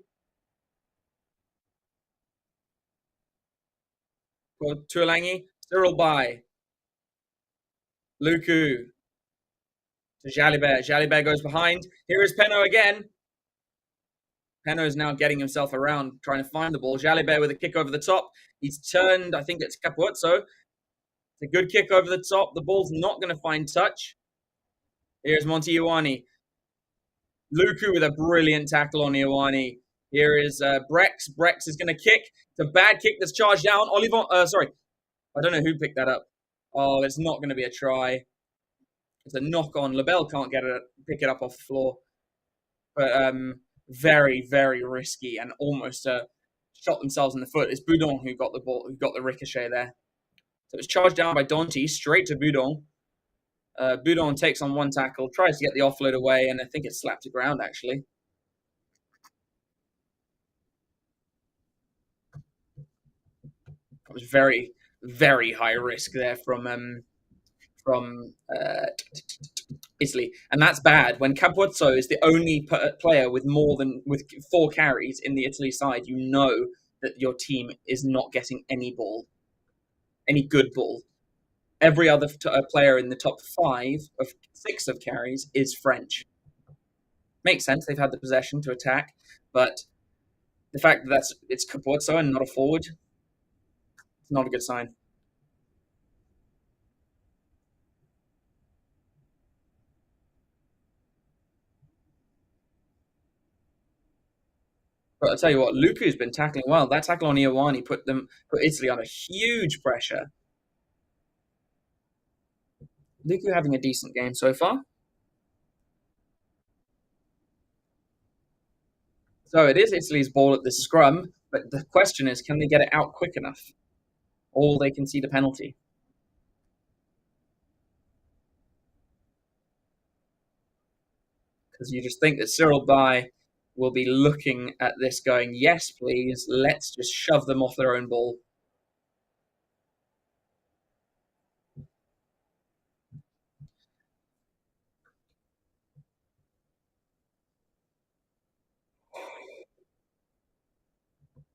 Tuilangi, Cyril by Luku to Jalibert. Jalibert goes behind. Here is Penaud again. Penaud is now getting himself around, trying to find the ball. Jalibert with a kick over the top. He's turned, I think it's Capuzzo. It's a good kick over the top. The ball's not going to find touch. Here's Monty Ioane. Luku with a brilliant tackle on Ioane. Here is Brex. Brex is going to kick. It's a bad kick that's charged down. Sorry. I don't know who picked that up. Oh, it's not going to be a try. It's a knock on. Labelle can't pick it up off the floor. But very, very risky and almost shot themselves in the foot. It's Boudon who got the ball, who got the ricochet there. So it's charged down by Donti, straight to Boudon. Boudon takes on one tackle, tries to get the offload away, and I think it's slapped to ground, actually. It was very, very high risk there from Italy, and that's bad. When Capuzzo is the only player with with 4 carries in the Italy side, you know that your team is not getting any ball, any good ball. Every other player in the top 6 of carries is French. Makes sense. They've had the possession to attack, but the fact that it's Capuzzo and not a forward, it's not a good sign. But I'll tell you what, Luku's been tackling well. That tackle on Ioane put Italy under huge pressure. Luku having a decent game so far. So it is Italy's ball at the scrum, but the question is, can they get it out quick enough? Or they concede a penalty? Because you just think that Cyril Bay will be looking at this going, yes, please, let's just shove them off their own ball.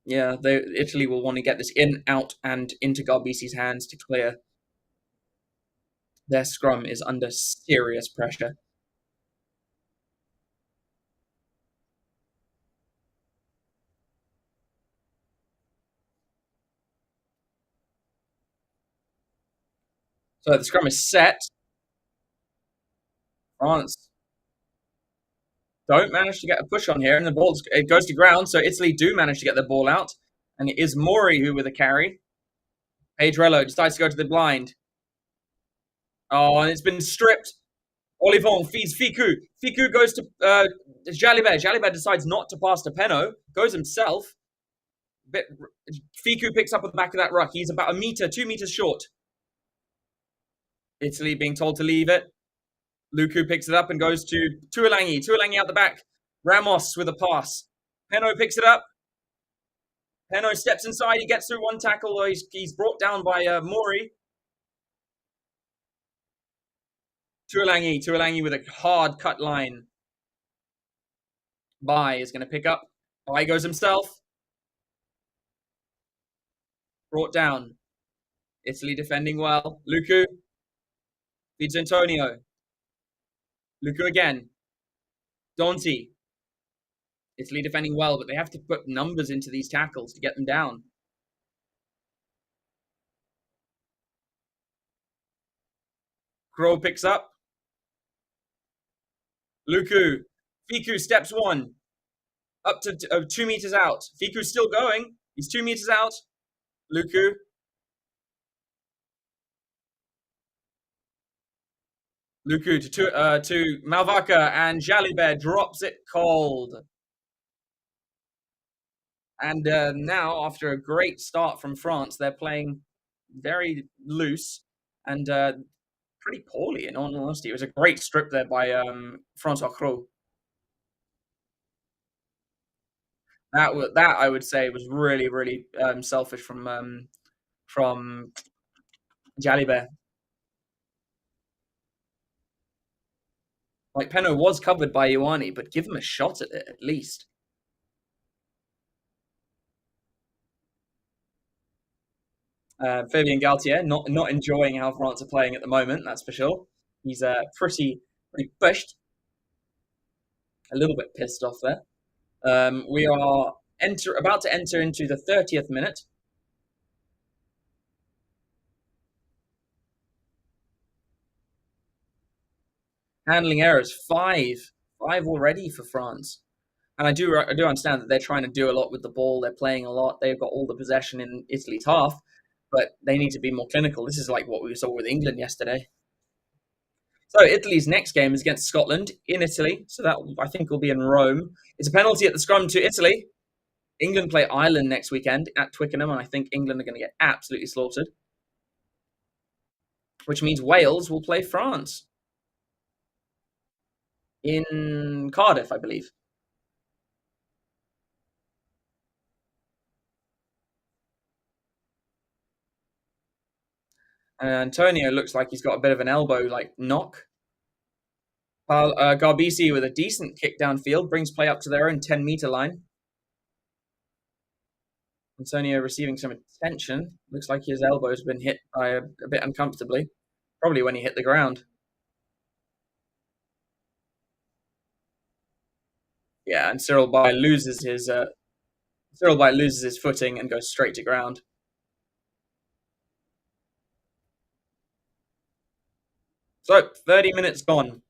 Yeah, Italy will want to get this in, out, and into Garbisi's hands to clear. Their scrum is under serious pressure. So the scrum is set. France don't manage to get a push on here, and it goes to ground. So Italy do manage to get the ball out, and it is Mori who with a carry. Pedrello decides to go to the blind. Oh, and it's been stripped. Olivon feeds Fiku. Fiku goes to Jalibert. Jalibert decides not to pass to Peno. Goes himself. Bit, Fiku picks up at the back of that ruck. He's about 2 meters short. Italy being told to leave it. Luku picks it up and goes to Tuolangi. Tuolangi out the back. Ramos with a pass. Peno picks it up. Peno steps inside. He gets through one tackle. He's brought down by Mori. Tuolangi with a hard cut line. Bai is going to pick up. Bai goes himself. Brought down. Italy defending well. Luku feeds Antonio. Luku again. Donti. Italy defending well, but they have to put numbers into these tackles to get them down. Crow picks up. Luku. Fiku steps one. Up to 2 meters out. Fiku's still going. He's 2 meters out. Luku. Luku to Malvaka, and Jalibert drops it cold. And now, after a great start from France, they're playing very loose and pretty poorly, in all honesty. It was a great strip there by Francois Crow. That I would say was really, really selfish from Jalibert. Like, Peno was covered by Ioane, but give him a shot at it at least. Fabien Galtier not enjoying how France are playing at the moment, that's for sure. He's pretty pushed, a little bit pissed off there. We are about to enter into the 30th minute. Handling errors, five already for France. And I do understand that they're trying to do a lot with the ball. They're playing a lot. They've got all the possession in Italy's half, but they need to be more clinical. This is like what we saw with England yesterday. So Italy's next game is against Scotland in Italy. So that, I think, will be in Rome. It's a penalty at the scrum to Italy. England play Ireland next weekend at Twickenham, and I think England are going to get absolutely slaughtered. Which means Wales will play France in Cardiff, I believe. And Antonio looks like he's got a bit of an elbow knock. Garbisi with a decent kick downfield brings play up to their own 10-meter line. Antonio receiving some attention. Looks like his elbow's been hit by a bit uncomfortably. Probably when he hit the ground. Yeah, and Cyril Bai loses his footing and goes straight to ground. So 30 minutes gone.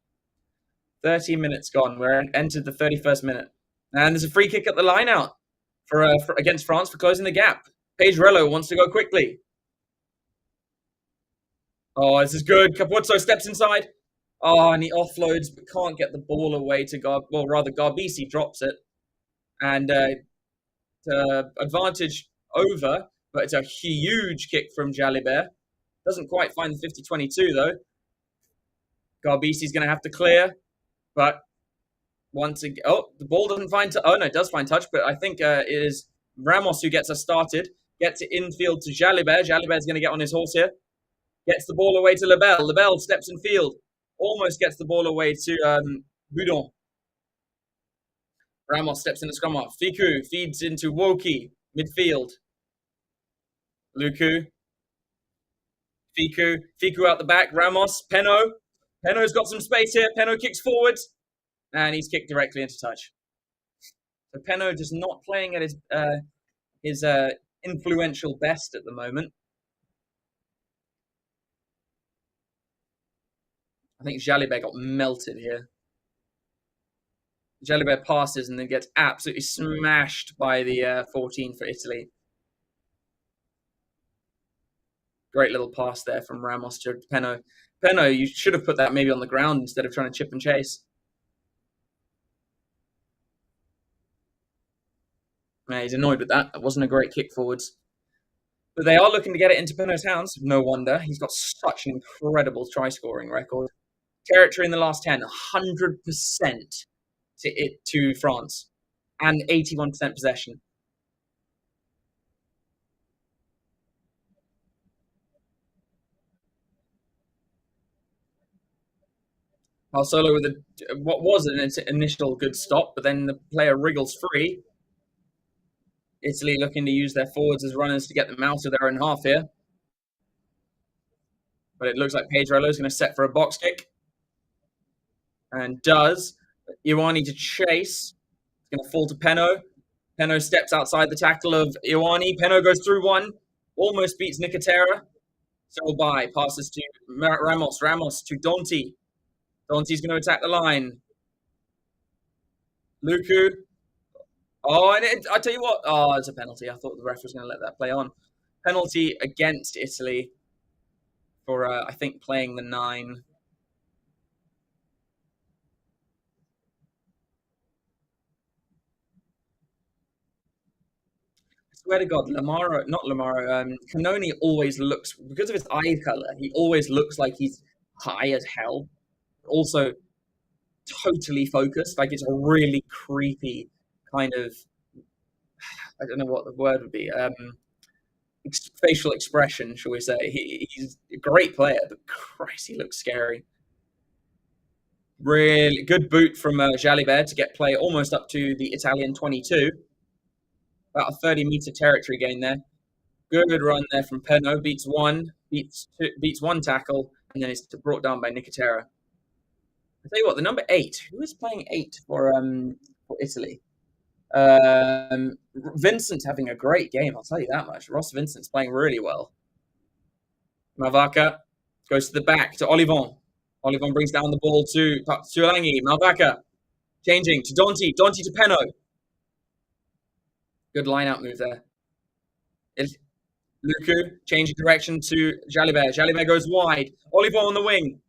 30 minutes gone. We're entered the 31st minute. And there's a free kick at the line out for against France for closing the gap. Pedrello wants to go quickly. Oh, this is good. Capuzzo steps inside. Oh, and he offloads but can't get the ball away to Garbisi drops it. And advantage over, but it's a huge kick from Jalibert. Doesn't quite find the 50-22 though. Garbisi's going to have to clear, but once again, the ball doesn't find. No, it does find touch, but I think it is Ramos who gets us started. Gets it infield to Jalibert. Jalibert's going to get on his horse here. Gets the ball away to Lebel. Lebel steps in field. Almost gets the ball away to Boudon. Ramos steps in the scrum half. Fiku feeds into Woki. Midfield. Luku. Fiku out the back. Ramos. Peno. Peno's got some space here. Peno kicks forwards. And he's kicked directly into touch. So Peno just not playing at his influential best at the moment. I think Jalibert got melted here. Jalibert passes and then gets absolutely smashed by the 14 for Italy. Great little pass there from Ramos to Peno. Peno, you should have put that maybe on the ground instead of trying to chip and chase. Yeah, he's annoyed with that. That wasn't a great kick forwards. But they are looking to get it into Peno's hands. No wonder. He's got such an incredible try-scoring record. Territory in the last 10, 100% to France. And 81% possession. Solo with what was an initial good stop, but then the player wriggles free. Italy looking to use their forwards as runners to get them out of their own half here. But it looks like Pedrello is going to set for a box kick. And does. Ioane to chase. It's going to fall to Peno. Peno steps outside the tackle of Ioane. Peno goes through one. Almost beats Nicotera. So by passes to Ramos. Ramos to Donti. Donti's going to attack the line. Luku. Oh, and I tell you what. Oh, it's a penalty. I thought the ref was going to let that play on. Penalty against Italy for, I think, playing the 9. I swear to God, Canoni always looks, because of his eye color, he always looks like he's high as hell. Also, totally focused. Like, it's a really creepy kind of, I don't know what the word would be, facial expression, shall we say. He's a great player, but Christ, he looks scary. Really good boot from Jalibert to get play almost up to the Italian 22. About a 30-meter territory gain there. Good run there from Peno. Beats one tackle, and then is brought down by Nicotera. I tell you what, the number 8. Who is playing 8 for Italy? Vincent's having a great game. I'll tell you that much. Ross Vincent's playing really well. Malvaca goes to the back to Olivon. Olivon brings down the ball to Tuolangi. Malvaca changing to Donti. Donti to Peno. Good line-out move there. Luku changing direction to Jalibert. Jalibert goes wide. Olivon on the wing.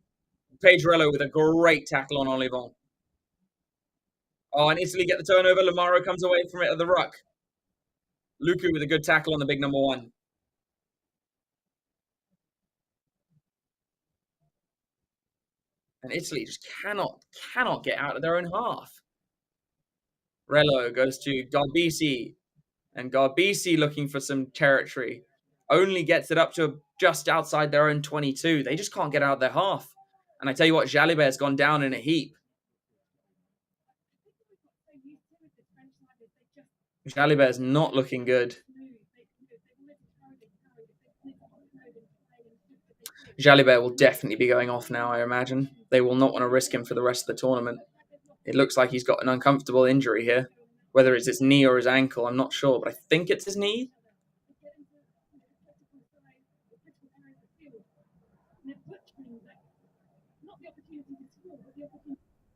Pedrello with a great tackle on Olivon. Oh, and Italy get the turnover. Lamaro comes away from it at the ruck. Luku with a good tackle on the big number 1. And Italy just cannot get out of their own half. Rello goes to Garbisi. And Garbisi looking for some territory. Only gets it up to just outside their own 22. They just can't get out of their half. And I tell you what, Jalibert's gone down in a heap. Jalibert's not looking good. Jalibert will definitely be going off now, I imagine. They will not want to risk him for the rest of the tournament. It looks like he's got an uncomfortable injury here. Whether it's his knee or his ankle, I'm not sure, but I think it's his knee.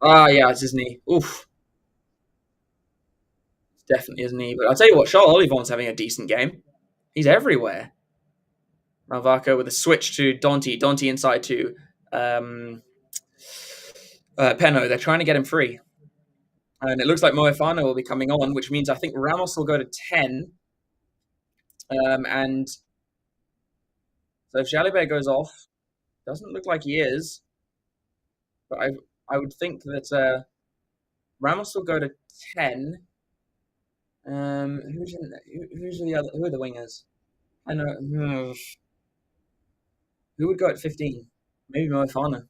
Ah, yeah, it's his knee. Oof. It's definitely his knee. But I'll tell you what, Charles Olivon's having a decent game. He's everywhere. Malvaca with a switch to Donti. Donti inside to Peno. They're trying to get him free. And it looks like Moefano will be coming on, which means I think Ramos will go to 10. And so if Jalibert goes off, doesn't look like he is. But I would think that Ramos will go to 10. Who are the wingers? I know. Who would go at 15? Maybe Moefano.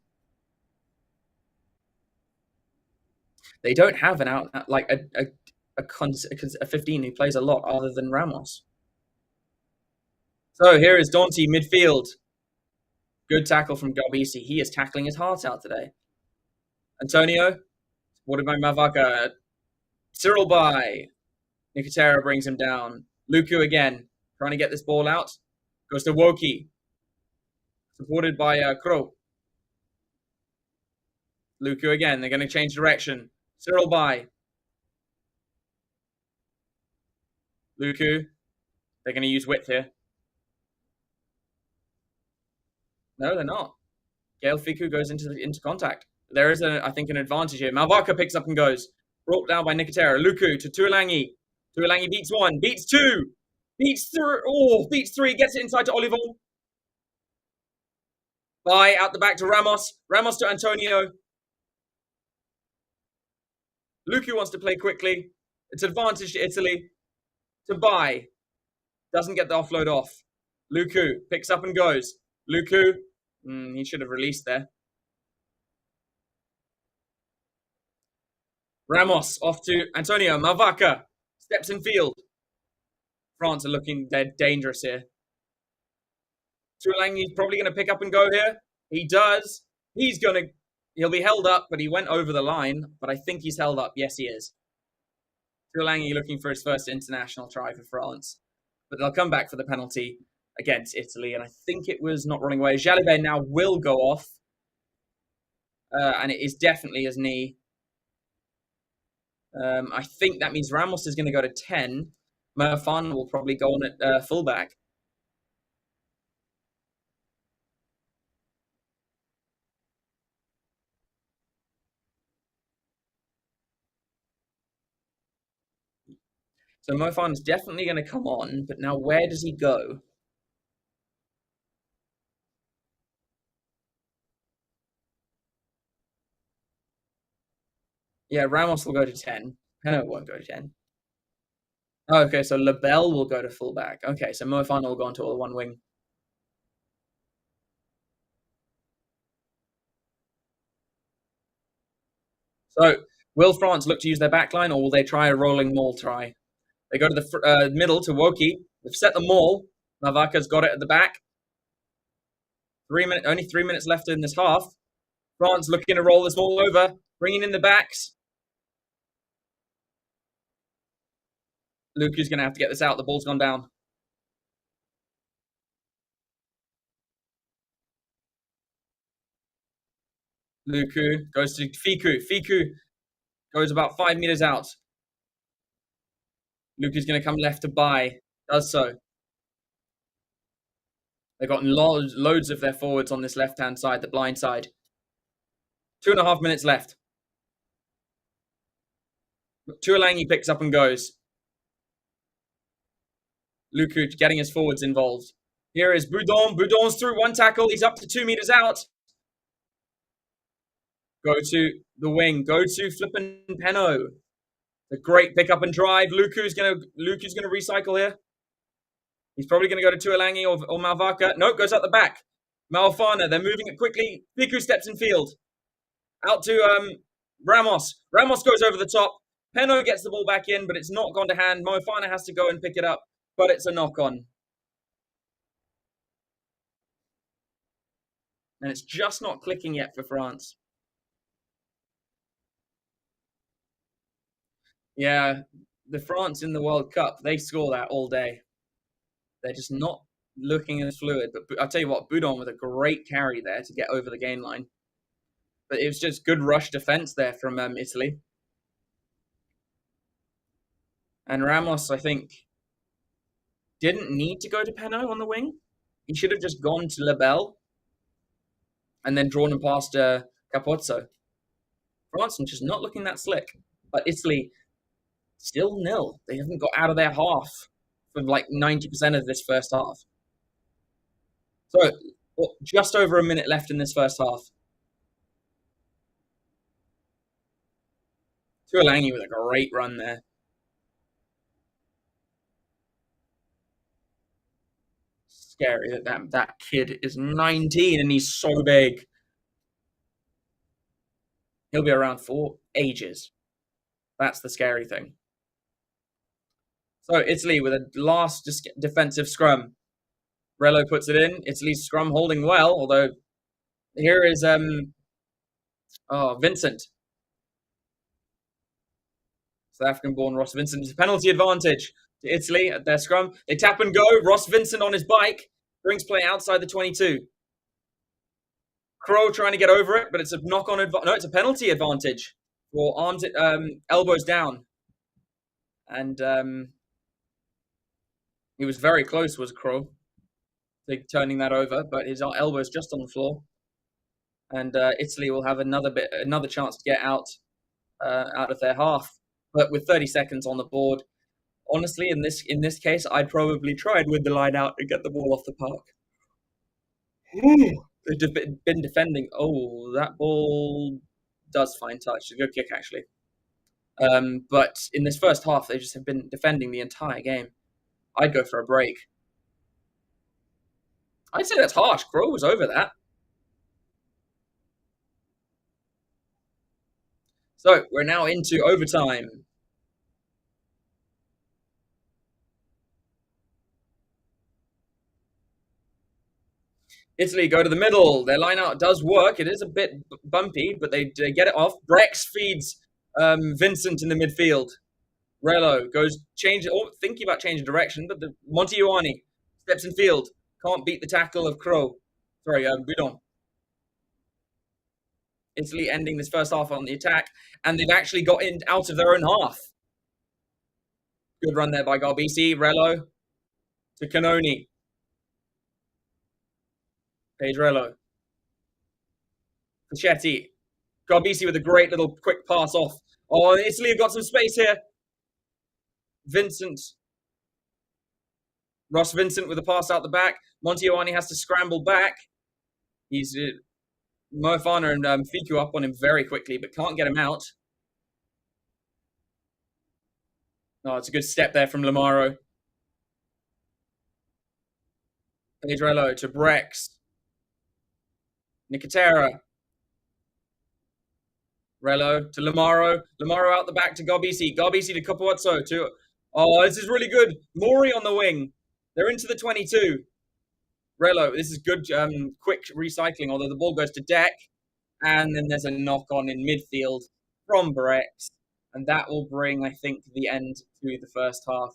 They don't have an out like a a 15 who plays a lot other than Ramos. So here is Dante midfield. Good tackle from Garbisi. He is tackling his heart out today. Antonio, supported by Mavaka. Cyril by. Nicotera brings him down. Luku again, trying to get this ball out. Goes to Woki. Supported by Crow. Luku again. They're going to change direction. Cyril by. Luku. They're going to use width here. No, they're not. Gale Fiku goes into contact. There is, I think, an advantage here. Malvaka picks up and goes. Brought down by Nicotera. Luku to Tuolangi. Tuolangi beats one. Beats two. Beats three. Oh, beats three. Gets it inside to Oliver. By out the back to Ramos. Ramos to Antonio. Luku wants to play quickly. It's advantage to Italy. To By. Doesn't get the offload off. Luku picks up and goes. Luku. He should have released there. Ramos off to Antonio. Malvaka steps in field. France are looking, they're dangerous here. Tuolangi's probably going to pick up and go here. He does. He'll be held up, but he went over the line. But I think he's held up. Yes, he is. Tuolangi looking for his first international try for France. But they'll come back for the penalty against Italy. And I think it was not running away. Jalibert now will go off. And it is definitely his knee. I think that means Ramos is going to go to 10. Murfan will probably go on at fullback. So Murfan is definitely going to come on, but now where does he go? Yeah, Ramos will go to 10. Peno won't go to 10. Oh, okay, so Labelle will go to fullback. Okay, so Murfan will go onto the one wing. So, will France look to use their backline, or will they try a rolling maul try? They go to the middle to Woki. They've set the maul. Navaka's got it at the back. Only 3 minutes left in this half. France looking to roll this maul over, bringing in the backs. Luku's going to have to get this out. The ball's gone down. Luku goes to Fiku. Fiku goes about 5 meters out. Luku's going to come left to Bai. Does so. They've got loads of their forwards on this left-hand side, the blind side. 2.5 minutes left. Tuolangi picks up and goes. Luku getting his forwards involved. Here is Boudon. Boudon's through one tackle. He's up to 2 meters out. Go to the wing. Go to flippin' Peno. A great pick up and drive. Luku's gonna recycle here. He's probably gonna go to Tuolangi or Malvaka. Nope, goes out the back. Malfana, they're moving it quickly. Fiku steps in field. Out to Ramos. Ramos goes over the top. Peno gets the ball back in, but it's not gone to hand. Moefana has to go and pick it up, but it's a knock-on. And it's just not clicking yet for France. Yeah, the France in the World Cup, they score that all day. They're just not looking as fluid. But I'll tell you what, Boudon with a great carry there to get over the gain line. But it was just good rush defense there from Italy. And Ramos, I think, didn't need to go to Peno on the wing. He should have just gone to Labelle and then drawn him past Capozzo. France just not looking that slick. But Italy, still nil. They haven't got out of their half for like 90% of this first half. So, just over a minute left in this first half. Tuolangi with a great run there. Scary that kid is 19 and he's so big. He'll be around for ages. That's the scary thing. So Italy with a last just defensive scrum. Rello puts it in. Italy's scrum holding well, although here is Vincent, South African-born Ross Vincent. It's a penalty advantage to Italy at their scrum. They tap and go. Ross Vincent on his bike brings play outside the 22. Crow trying to get over it, but it's a knock-on advantage. No, it's a penalty advantage for arms, elbows down, and he was very close. Was Crow to turning that over, but his elbow's just on the floor, and Italy will have another chance to get out of their half. But with 30 seconds on the board, honestly, in this case, I'd probably tried with the line out and get the ball off the park. They've been defending. Oh, that ball does find touch. A good kick, actually. But in this first half, they just have been defending the entire game. I'd go for a break. I'd say that's harsh. Crow was over that. So we're now into overtime. Italy go to the middle. Their line out does work. It is a bit bumpy, but they get it off. Brex feeds Vincent in the midfield. Rello goes thinking about changing direction, but the Monty Ioane steps in field. Can't beat the tackle of Crow. Sorry, Boudon. Italy ending this first half on the attack, and they've actually got in out of their own half. Good run there by Garbisi. Rello to Canoni. Pedrello. Fischetti. Garbisi with a great little quick pass off. Oh, Italy have got some space here. Vincent. Ross Vincent with a pass out the back. Monty Ioane has to scramble back. He's Moefana and Fiku up on him very quickly, but can't get him out. Oh, it's a good step there from Lamaro. Pedrello to Brex. Nicotera. Rello to Lamaro. Lamaro out the back to Garbisi. Garbisi to Capuazzo. Oh, this is really good. Mori on the wing. They're into the 22. Rello, this is good, quick recycling, although the ball goes to Deck. And then there's a knock-on in midfield from Brex. And that will bring, I think, the end to the first half.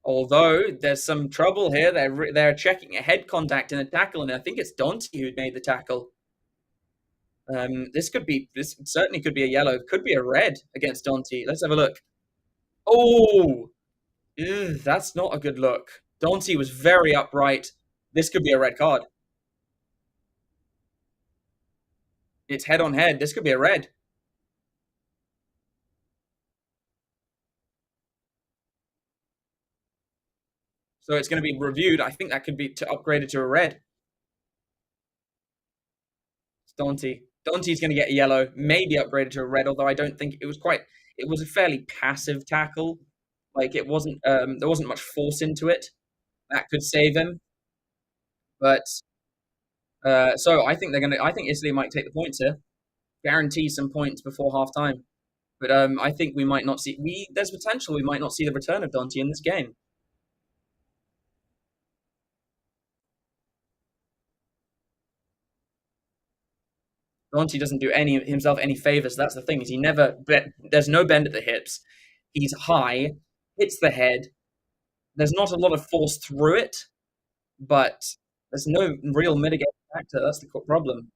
Although there's some trouble here. They're checking a head contact in a tackle, and I think it's Dante who made the tackle. This certainly could be a yellow. Could be a red against Dante. Let's have a look. Oh, that's not a good look. Dante was very upright. This could be a red card. It's head on head. This could be a red. So it's going to be reviewed. I think that could be upgraded to a red. It's Dante. Dante's going to get a yellow, maybe upgraded to a red, although I don't think it was a fairly passive tackle. Like it wasn't, there wasn't much force into it. That could save him. But, so I think I think Italy might take the points here. Guarantee some points before half time. But I think we might not see, there's potential we might not see the return of Dante in this game. Dante doesn't do himself any favors. That's the thing, is there's no bend at the hips. He's high, hits the head. There's not a lot of force through it, but there's no real mitigating factor. That's the problem.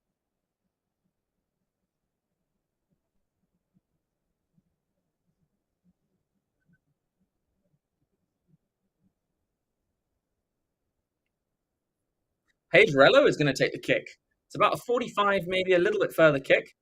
Pedrello is going to take the kick. It's about a 45, maybe a little bit further kick.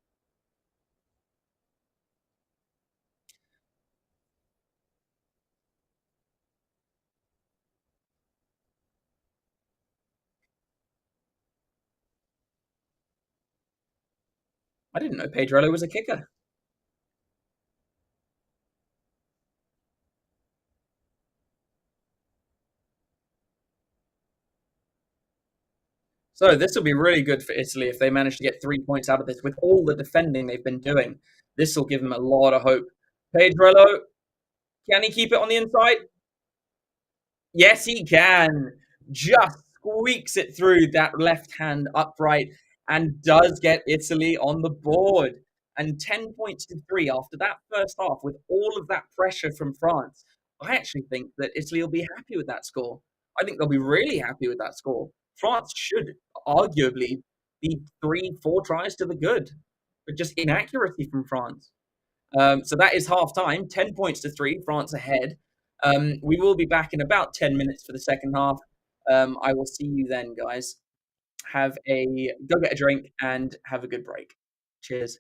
I didn't know Pedrello was a kicker. So this will be really good for Italy if they manage to get 3 points out of this with all the defending they've been doing. This will give him a lot of hope. Pedrello, can he keep it on the inside? Yes, he can. Just squeaks it through that left hand upright and does get Italy on the board. And 10 points to 3 after that first half with all of that pressure from France. I actually think that Italy will be happy with that score. I think they'll be really happy with that score. France should arguably be 3, 4 tries to the good, but just inaccuracy from France. So that is half time, 10 points to 3, France ahead. We will be back in about 10 minutes for the second half. I will see you then, guys. Go get a drink and have a good break. Cheers.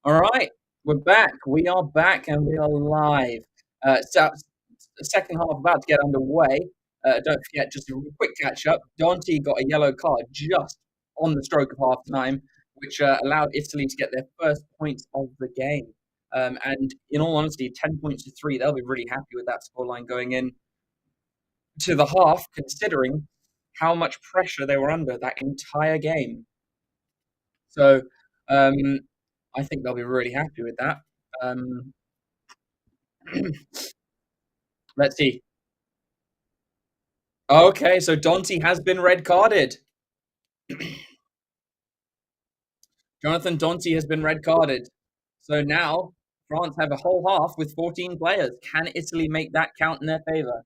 All right, we're back. We are back and we are live. So, the second half about to get underway. Don't forget, just a quick catch up. Dante got a yellow card just on the stroke of half time, which allowed Italy to get their first points of the game. And in all honesty, 10 points to three, they'll be really happy with that scoreline going in to the half, considering how much pressure they were under that entire game. So um, I think they'll be really happy with that. Um, let's see. Okay, so Dante has been red carded. Jonathan Dante has been red carded. So now France have a whole half with 14 players. Can Italy make that count in their favour?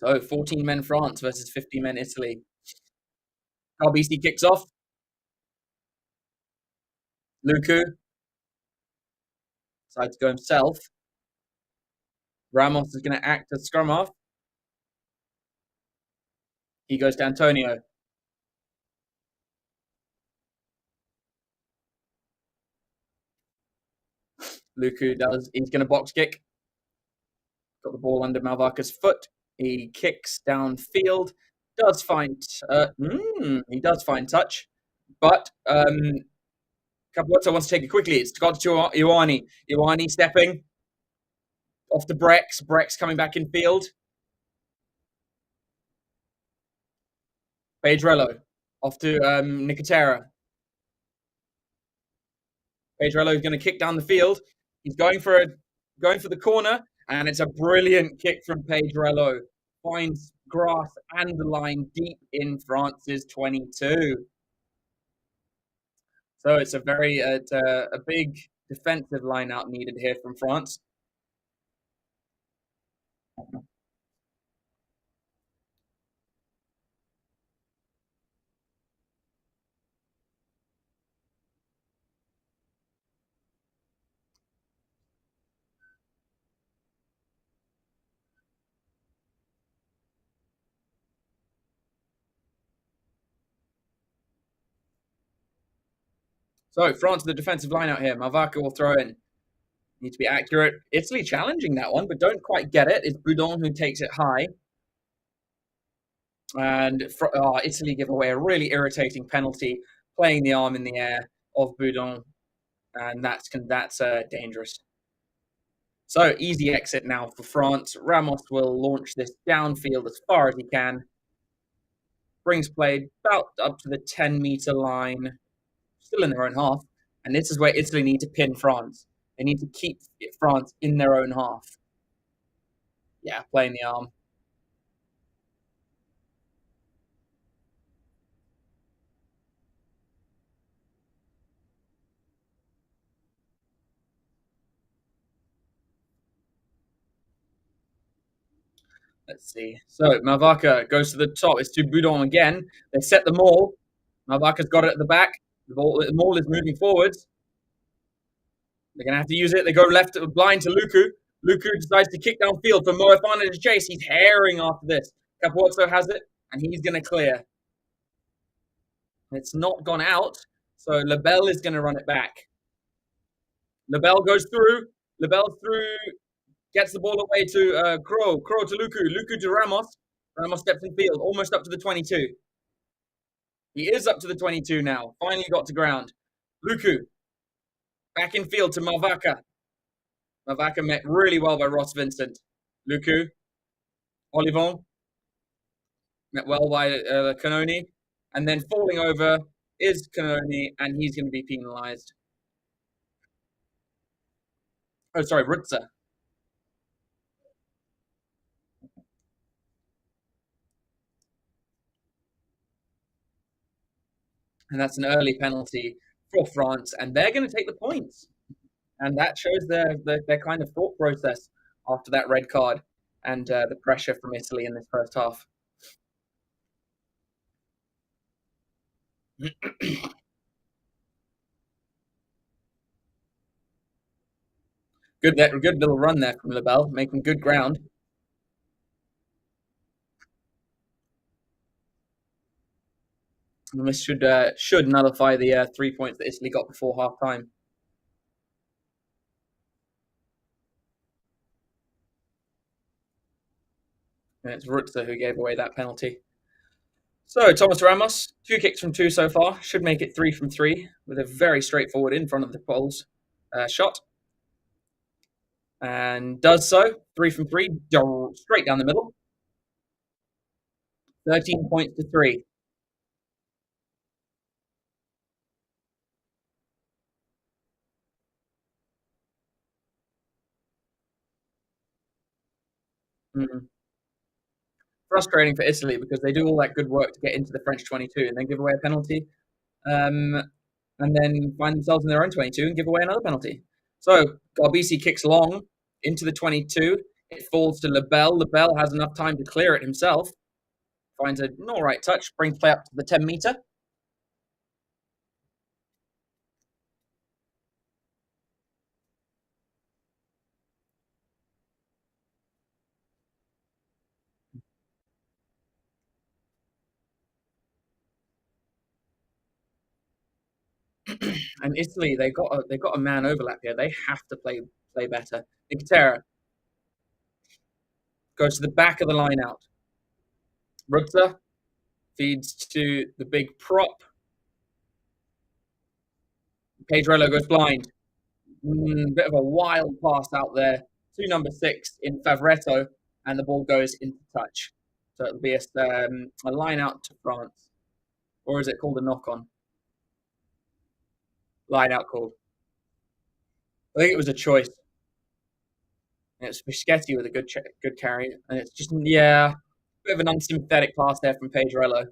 So 14 men France versus 50 men Italy. Calbisi kicks off. Luku decides to go himself. Ramos is going to act as scrum half. He goes to Antonio. Luku does. He's going to box kick. Got the ball under Malvarca's foot. He kicks downfield. Does find he does find touch, but Capuozzo wants to take it quickly. It's got to Ioani. Ioani stepping off to Brex. Brex coming back in field. Pedrello off to Nicotera. Pedrello is going to kick down the field. He's going for the corner, and it's a brilliant kick from Pedrello. Finds grass and the line deep in France's 22. So it's a big defensive line out needed here from France. So France, the defensive line out here. Malvarca will throw in. Need to be accurate. Italy challenging that one, but don't quite get it. It's Boudon who takes it high. And Italy give away a really irritating penalty, playing the arm in the air of Boudon, and that's dangerous. So easy exit now for France. Ramos will launch this downfield as far as he can. Brings play about up to the 10-meter line, still in their own half. And this is where Italy need to pin France. They need to keep France in their own half. Yeah, playing the arm. Let's see. So Malvarca goes to the top. It's to Boudon again. They set the maul. Malvarca's got it at the back. The maul is moving forwards. They're going to have to use it. They go left blind to Luku. Luku decides to kick downfield for Moefana to chase. He's herring after this. Capuozzo has it, and he's going to clear. It's not gone out, so Lebel is going to run it back. Lebel goes through. Lebel through, gets the ball away to Crow. Crow to Luku. Luku to Ramos. Ramos steps in field, almost up to the 22. He is up to the 22 now. Finally got to ground. Luku back in field to Malvarca. Malvarca met really well by Ross Vincent. Luku. Olivon met well by Canoni. And then falling over is Canoni, and he's going to be penalised. Oh, sorry, Rutzer. And that's an early penalty for France, and they're going to take the points. And that shows their kind of thought process after that red card and the pressure from Italy in this first half. Good little run there from Lebel, making good ground. And this should nullify the 3 points that Italy got before half time. And it's Rutzer who gave away that penalty. So Thomas Ramos, 2 kicks from 2 so far, should make it 3 from 3 with a very straightforward in front of the poles shot. And does so, 3 from 3, straight down the middle. 13 points to 3. Mm. Frustrating for Italy because they do all that good work to get into the French 22 and then give away a penalty. And then find themselves in their own 22 and give away another penalty. So Garbisi kicks long into the 22. It falls to Lebel. Lebel has enough time to clear it himself. Finds an all right touch, brings play up to the 10-meter. And Italy, they got a man overlap here. They have to play better. Nicotera goes to the back of the line out. Rugza feeds to the big prop. Pedrello goes blind. Bit of a wild pass out there to number 6 in Favretto, and the ball goes into touch. So it'll be a line out to France. Or is it called a knock on? Line out called. I think it was a choice. And it's Fischetti with a good carry. And it's just, yeah, bit of an unsympathetic pass there from Pedrello.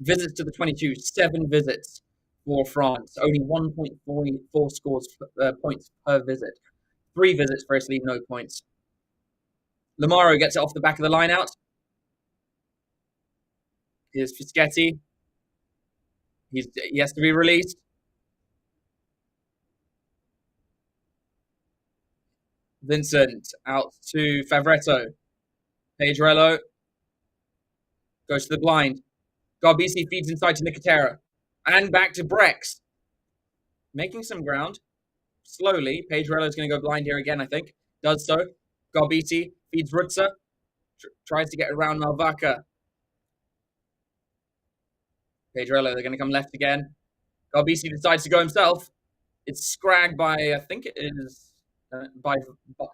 Visits to the 22, 7 visits for France. Only 1.44 points per visit. 3 visits for Italy, no points. Lamaro gets it off the back of the line out. Here's Fischetti. He has to be released. Vincent out to Favretto. Pedrello goes to the blind. Garbisi feeds inside to Nicotera. And back to Brex. Making some ground. Slowly. Pedrello's going to go blind here again, I think. Does so. Garbisi feeds Rutzer. Tries to get around Malvaca. Pedrello, they're going to come left again. Garbisi decides to go himself. It's scragged by, I think it is, by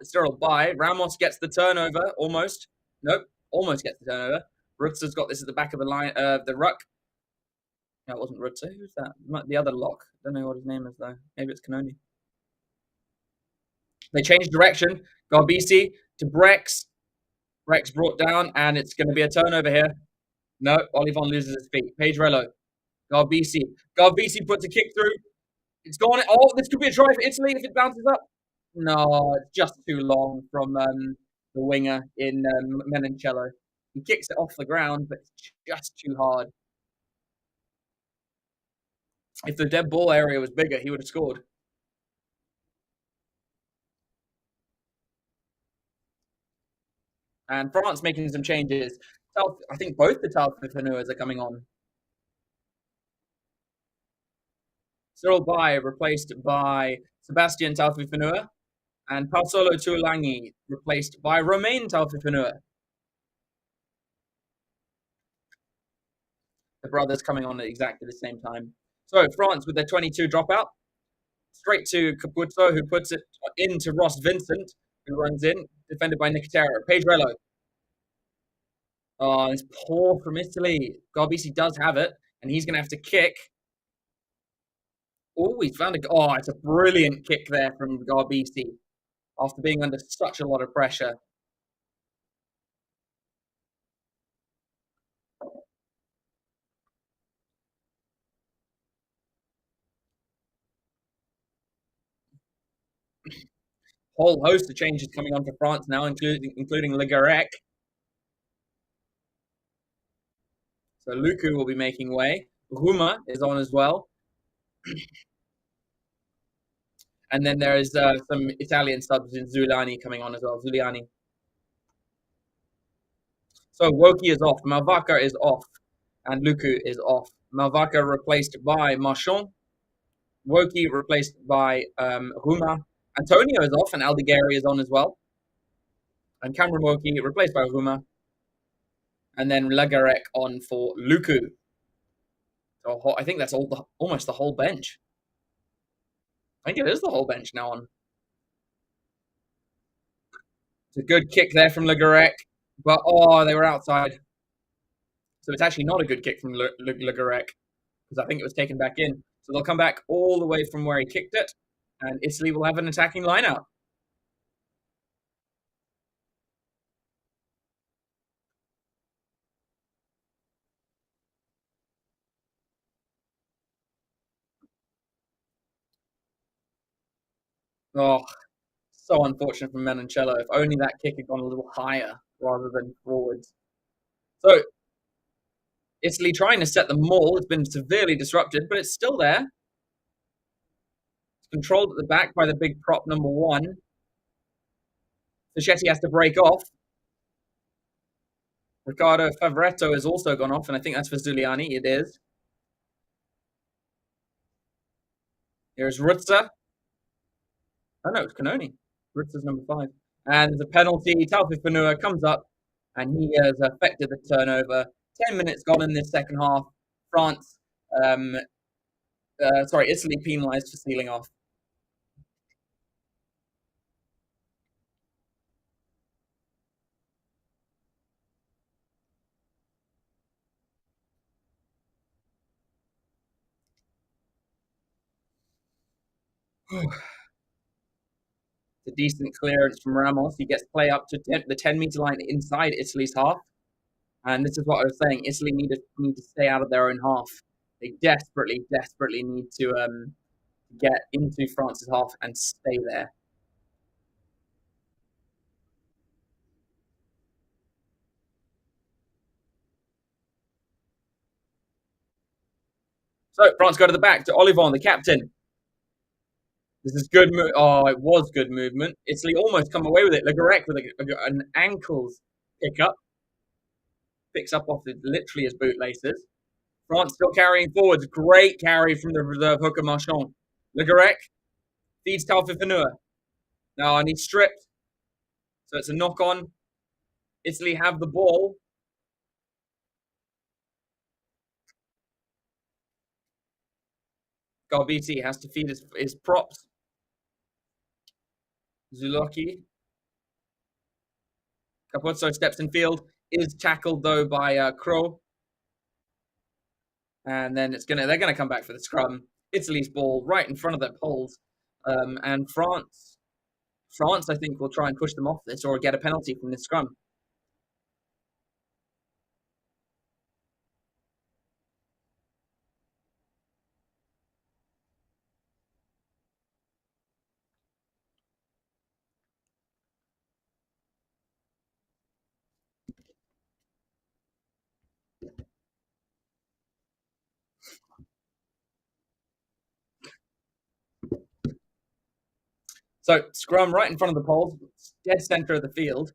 Cyril by. Ramos gets the turnover, almost. Nope, almost gets the turnover. Rutzer's got this at the back of the line, the ruck. No, it wasn't Rutzer. Who's that? The other lock. Don't know what his name is, though. Maybe it's Canoni. They change direction. Garbisi to Brex. Brex brought down, and it's going to be a turnover here. No, Olivon loses his feet. Pedrello. Garbisi. Garbisi puts a kick through. It's gone. Oh, this could be a try for Italy if it bounces up. No, it's just too long from the winger in Menoncello. He kicks it off the ground, but it's just too hard. If the dead ball area was bigger, he would have scored. And France making some changes. I think both the Taufifenuas are coming on. Cyril Bai replaced by Sebastian Taufifenua, and Pausolo Tuolangi replaced by Romain Taufifenua. The brothers coming on at exactly the same time. So France with their 22 dropout. Straight to Capuzzo, who puts it into Ross Vincent, who runs in, defended by Nicotera. Pedrello. Oh, it's poor from Italy. Garbisi does have it, and he's going to have to kick. Oh, he's found oh, it's a brilliant kick there from Garbisi after being under such a lot of pressure. Whole host of changes coming on for France now, including Le Garec. So Luku will be making way. Huma is on as well. And then there is some Italian subs in Zuliani coming on as well. So Woki is off. Malvaca is off. And Luku is off. Malvaka replaced by Marchand. Woki replaced by Ruma. Antonio is off, and Aldigueri is on as well. And Cameron Woki replaced by Ruma. And then Lagarek on for Luku. So I think that's almost the whole bench. I think it is the whole bench now on. It's a good kick there from Lagarek, but they were outside. So it's actually not a good kick from Lagarek because I think it was taken back in. So they'll come back all the way from where he kicked it, and Italy will have an attacking lineout. Oh, so unfortunate for Menoncello. If only that kick had gone a little higher rather than forwards. So Italy trying to set the maul. It's been severely disrupted, but it's still there. It's controlled at the back by the big prop number 1. Fischetti has to break off. Riccardo Favoretto has also gone off, and I think that's for Zuliani. It is. Here's Rutzer. Oh, no, it's Canoni. Rutzer's number 5. And the penalty. Taufi Fanua comes up, and he has affected the turnover. 10 minutes gone in this second half. Italy penalised for sealing off. It's a decent clearance from Ramos. He gets play up to the 10-meter line inside Italy's half. And this is what I was saying. Italy need to stay out of their own half. They desperately, desperately need to get into France's half and stay there. So France go to the back to Olivon, the captain. This is good. It was good movement. Italy almost come away with it. Lagarek with an ankles pick up. Picks up off literally his bootlaces. France still carrying forwards. Great carry from the reserve hooker Marchand. Lagarek feeds Taufi Fanua. Now, and he's stripped. So it's a knock on. Italy have the ball. Garbiti has to feed his props. Zulocki. Capuzzo steps in field. Is tackled, though, by Crow. And then they're gonna come back for the scrum. Italy's ball right in front of their poles. And France, I think, will try and push them off this or get a penalty from this scrum. So scrum right in front of the poles, dead center of the field,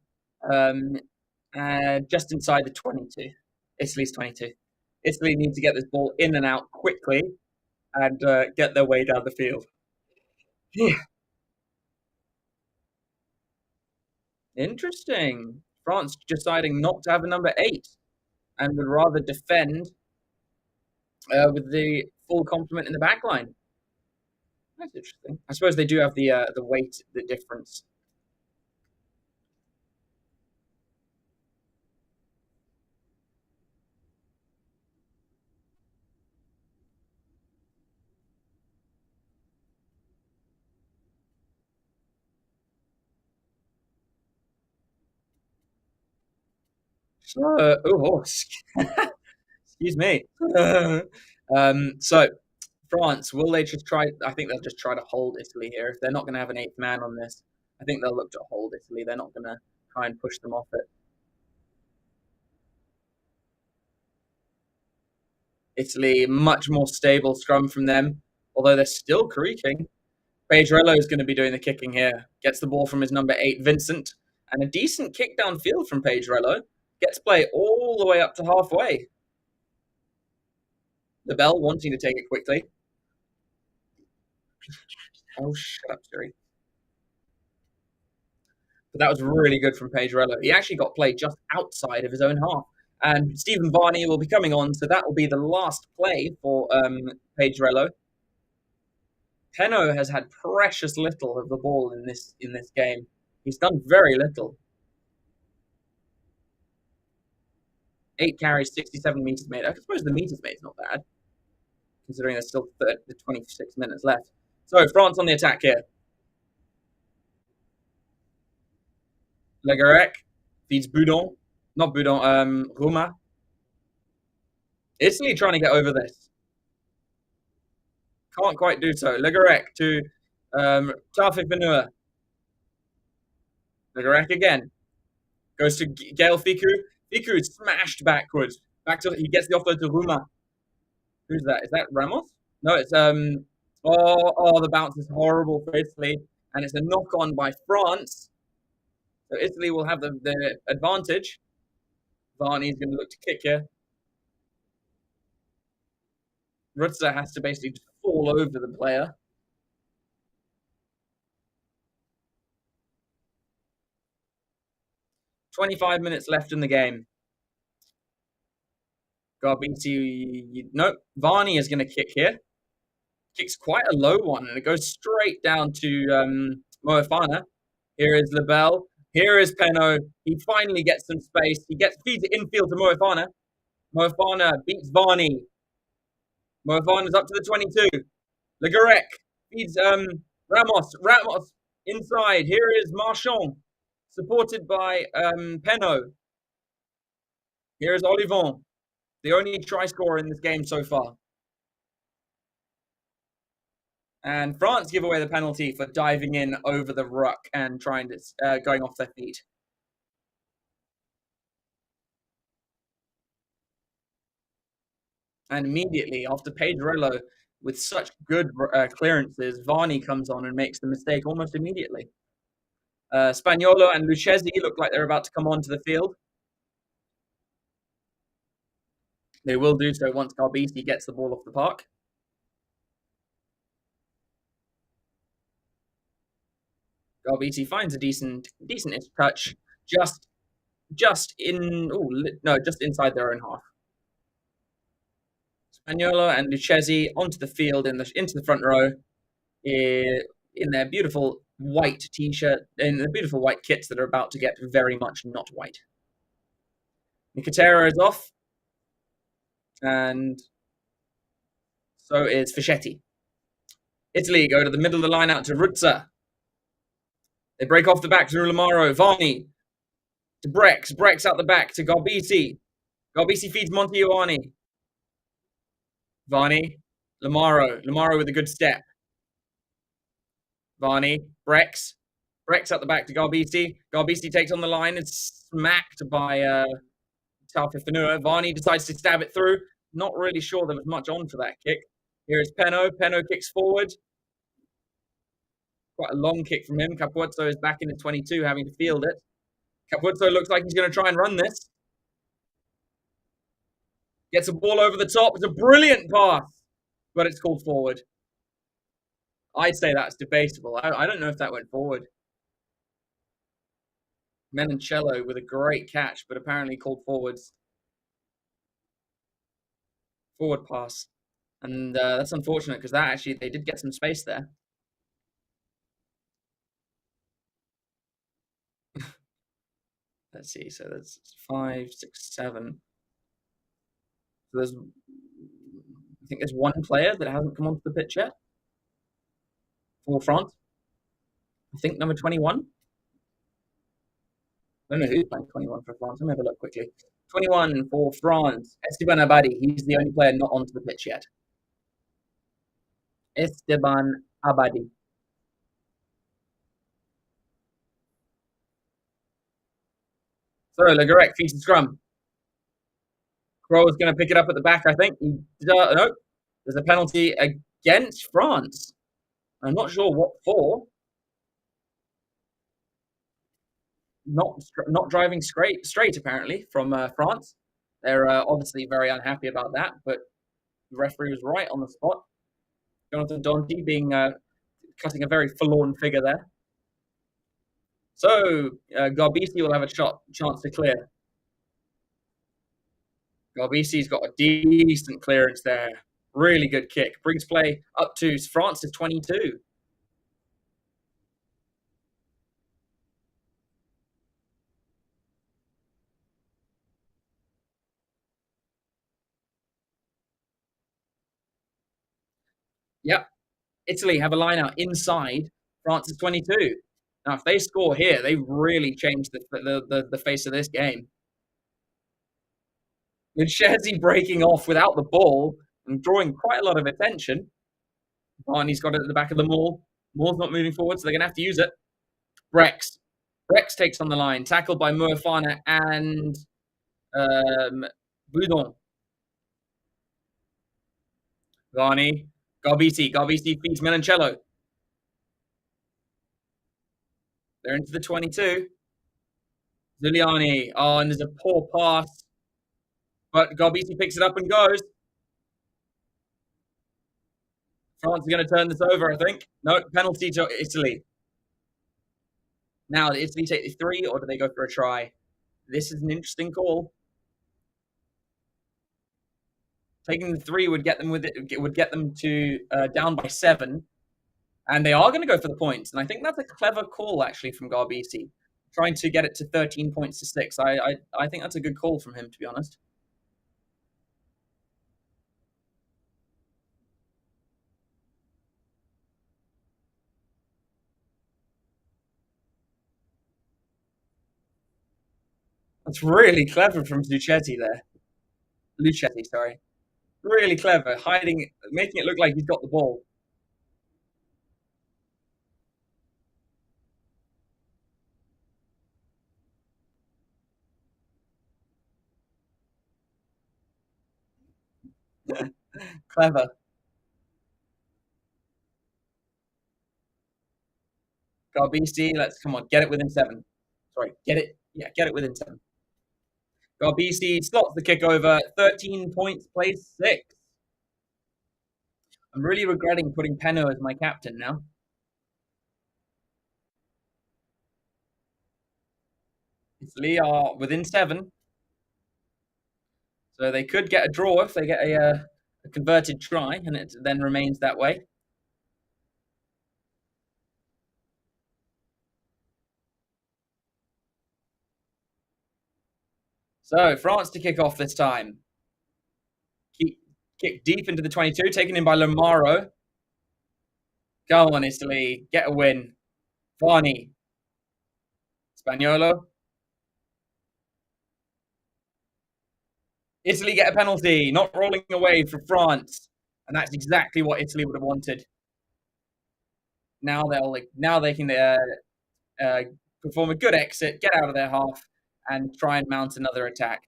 just inside the 22. Italy's 22. Italy need to get this ball in and out quickly and get their way down the field. Interesting. France deciding not to have a number 8 and would rather defend with the full complement in the back line. That's interesting. I suppose they do have the weight, the difference. Excuse me. So France, will they just try? I think they'll just try to hold Italy here. If they're not going to have an 8th man on this, I think they'll look to hold Italy. They're not going to try and push them off it. Italy, much more stable scrum from them, although they're still creaking. Pedrello is going to be doing the kicking here. Gets the ball from his number 8, Vincent, and a decent kick downfield from Pedrello. Gets play all the way up to halfway. Lebel wanting to take it quickly. Oh, shut up, Currie. But that was really good from Pedrello. He actually got played just outside of his own half. And Stephen Varney will be coming on, so that will be the last play for Pedrello. Peno has had precious little of the ball in this game. He's done very little. 8 carries, 67 meters made. I suppose the meters made is not bad, considering there's still 26 minutes left. So France on the attack here. Legarec feeds Boudon. Not Boudon, Ruma. Italy trying to get over this. Can't quite do so. Legarec to Tafe Vanua. Legarec again. Goes to Gael Fiku. Fiku is smashed backwards. He gets the offload to Ruma. Who's that? Is that Ramos? No, it's the bounce is horrible for Italy, and it's a knock on by France. So Italy will have the advantage. Varney's going to look to kick here. Rutzer has to basically just fall over the player. 25 minutes left in the game. Garbisi, nope. Varney is going to kick here. Kicks quite a low one, and it goes straight down to Moefana. Here is Lebel. Here is Peno. He finally gets some space. Feeds it infield to Moefana. Moefana beats Varney. Moefana's up to the 22. Legarec feeds Ramos. Ramos inside. Here is Marchand, supported by Peno. Here is Olivon, the only try scorer in this game so far. And France give away the penalty for diving in over the ruck and trying to going off their feet. And immediately after Pedrello, with such good clearances, Varney comes on and makes the mistake almost immediately. Spagnolo and Lucchesi look like they're about to come onto the field. They will do so once Garbisi gets the ball off the park. Garbisi finds a decent-ish touch, just inside their own half. Spagnolo and Lucchesi onto the field into the front row in their beautiful white t-shirt, in the beautiful white kits that are about to get very much not white. Nicotera is off, and so is Fischetti. Italy go to the middle of the line out to Rutzer. They break off the back to Lamaro. Varney to Brex. Brex out the back to Garbisi. Garbisi feeds Monteioani. Varney. Lamaro. Lamaro with a good step. Varney. Brex. Brex out the back to Garbisi. Garbisi takes on the line. It's smacked by Tafe Vanua. Varney decides to stab it through. Not really sure there was much on for that kick. Here is Peno. Peno kicks forward. Quite a long kick from him. Capuzzo is back in the 22, having to field it. Capuzzo looks like he's going to try and run this. Gets a ball over the top. It's a brilliant pass, but it's called forward. I'd say that's debatable. I don't know if that went forward. Menoncello with a great catch, but apparently called forwards. Forward pass. And that's unfortunate because they did get some space there. Let's see. So that's 5, 6, 7. So I think there's one player that hasn't come onto the pitch yet for France. I think number 21. I don't know who's playing 21 for France. Let me have a look quickly. 21 for France. Esteban Abadi. He's the only player not onto the pitch yet. Esteban Abadi. So Legarec feeds the scrum. Crow is going to pick it up at the back, I think. No, there's a penalty against France. I'm not sure what for. Not driving straight apparently from France. They're obviously very unhappy about that, but The referee was right on the spot. Jonathan Donty being cutting a very forlorn figure there. So Garbisi will have a chance to clear. Garbisi's got a decent clearance there. Really good kick. Brings play up to France's 22. Yep. Italy have a line out inside France's 22. Now, if they score here, they really change the face of this game. With Chelsea breaking off without the ball and drawing quite a lot of attention. Barney's got it at the back of the maul. Maul's not moving forward, so they're going to have to use it. Brex. Brex takes on the line, tackled by Moefana and Boudon. Varney. Garbisi. Garbisi feeds Melancello. They're into the 22. Zuliani. Oh, and there's a poor pass. But Garbisi picks it up and goes. France are going to turn this over, I think. No, penalty to Italy. Now, did Italy take the 3, or do they go for a try? This is an interesting call. Taking the 3 would get them to down by 7, and they are going to go for the points. And I think that's a clever call actually from Garbisi, trying to get it to 13 points to 6. I think that's a good call from him, to be honest. That's really clever from Luchetti there. Luchetti, sorry. Really clever, making it look like he's got the ball. Clever. Garbisi, come on, get it within 7. Sorry, get it within 7. Garbisi slots the kick over, 13 points, plays 6. I'm really regretting putting Peno as my captain now. Italy are within 7. So they could get a draw if they get a converted try, and it then remains that way. So France to kick off this time. Kick deep into the 22, taken in by Lomaro. Go on, Italy. Get a win. Varney. Spagnolo. Italy get a penalty. Not rolling away for France. And that's exactly what Italy would have wanted. Now they can perform a good exit, get out of their half, and try and mount another attack.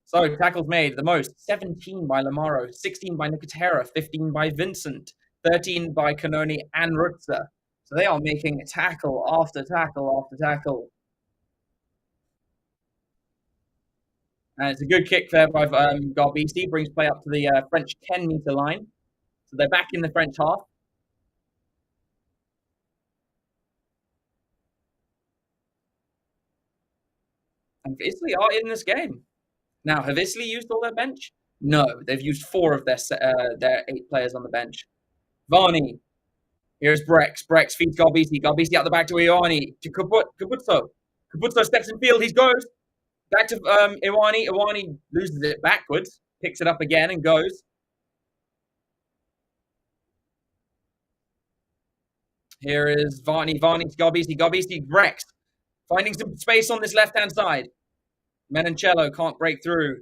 So tackles made, the most, 17 by Lamaro, 16 by Nicotera, 15 by Vincent, 13 by Canoni and Rutzer. So they are making tackle after tackle after tackle. And it's a good kick there by Garbisi, brings play up to the French 10-meter line. So they're back in the French half. And Italy are in this game. Now, have Italy used all their bench? No, they've used 4 of their 8 players on the bench. Varney. Here's Brex. Brex feeds Garbisi. Garbisi out the back to Ioani. To Capuzzo. Capuzzo steps in field. He goes. Back to Ioani. Ioani loses it backwards. Picks it up again and goes. Here is Varney. Varney to Garbisi. Garbisi, Brex. Finding some space on this left-hand side. Melancello can't break through.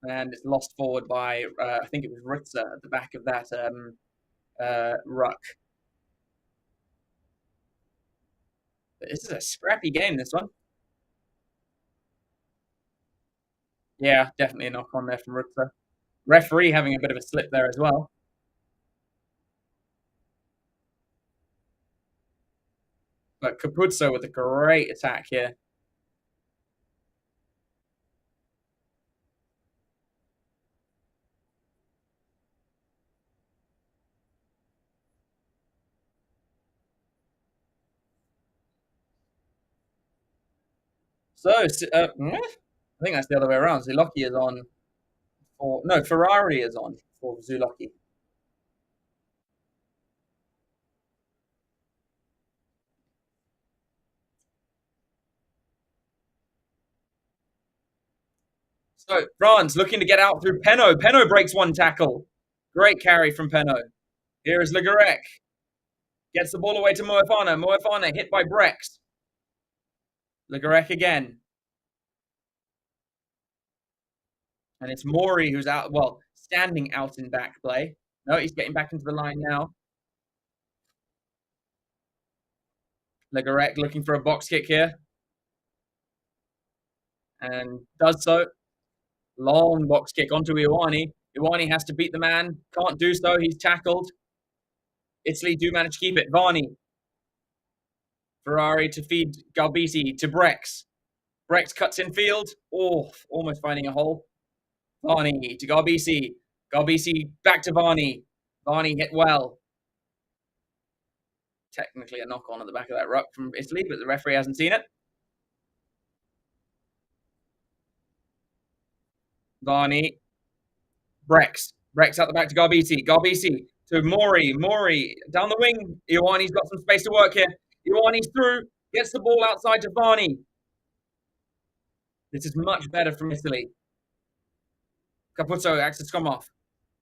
And it's lost forward by, I think it was Rutzer at the back of that ruck. But this is a scrappy game, this one. Yeah, definitely a knock on there from Rutzer. Referee having a bit of a slip there as well. But Capuzzo with a great attack here. So, I think that's the other way around. Zulocki is on for no, Ferrari is on for Zulocki. So France looking to get out through Peno. Peno breaks one tackle. Great carry from Peno. Here is Legarec. Gets the ball away to Moefana. Moefana hit by Brex. Legarec again. And it's Maury who's out, well, standing out in back play. No, he's getting back into the line now. Legarec looking for a box kick here. And does so. Long box kick onto Iwani. Iwani has to beat the man. Can't do so. He's tackled. Italy do manage to keep it. Varney. Ferrari to feed Galbisi to Brex. Brex cuts in field. Oh, almost finding a hole. Varney to Galbisi. Galbisi back to Varney. Varney hit well. Technically a knock on at the back of that ruck from Italy, but the referee hasn't seen it. Varney. Brex. Brex out the back to Galbisi. Galbisi to Maury. Maury down the wing. Iwani's got some space to work here. Iwani's through. Gets the ball outside to Varney. This is much better from Italy. Capuzzo acts to scrum off.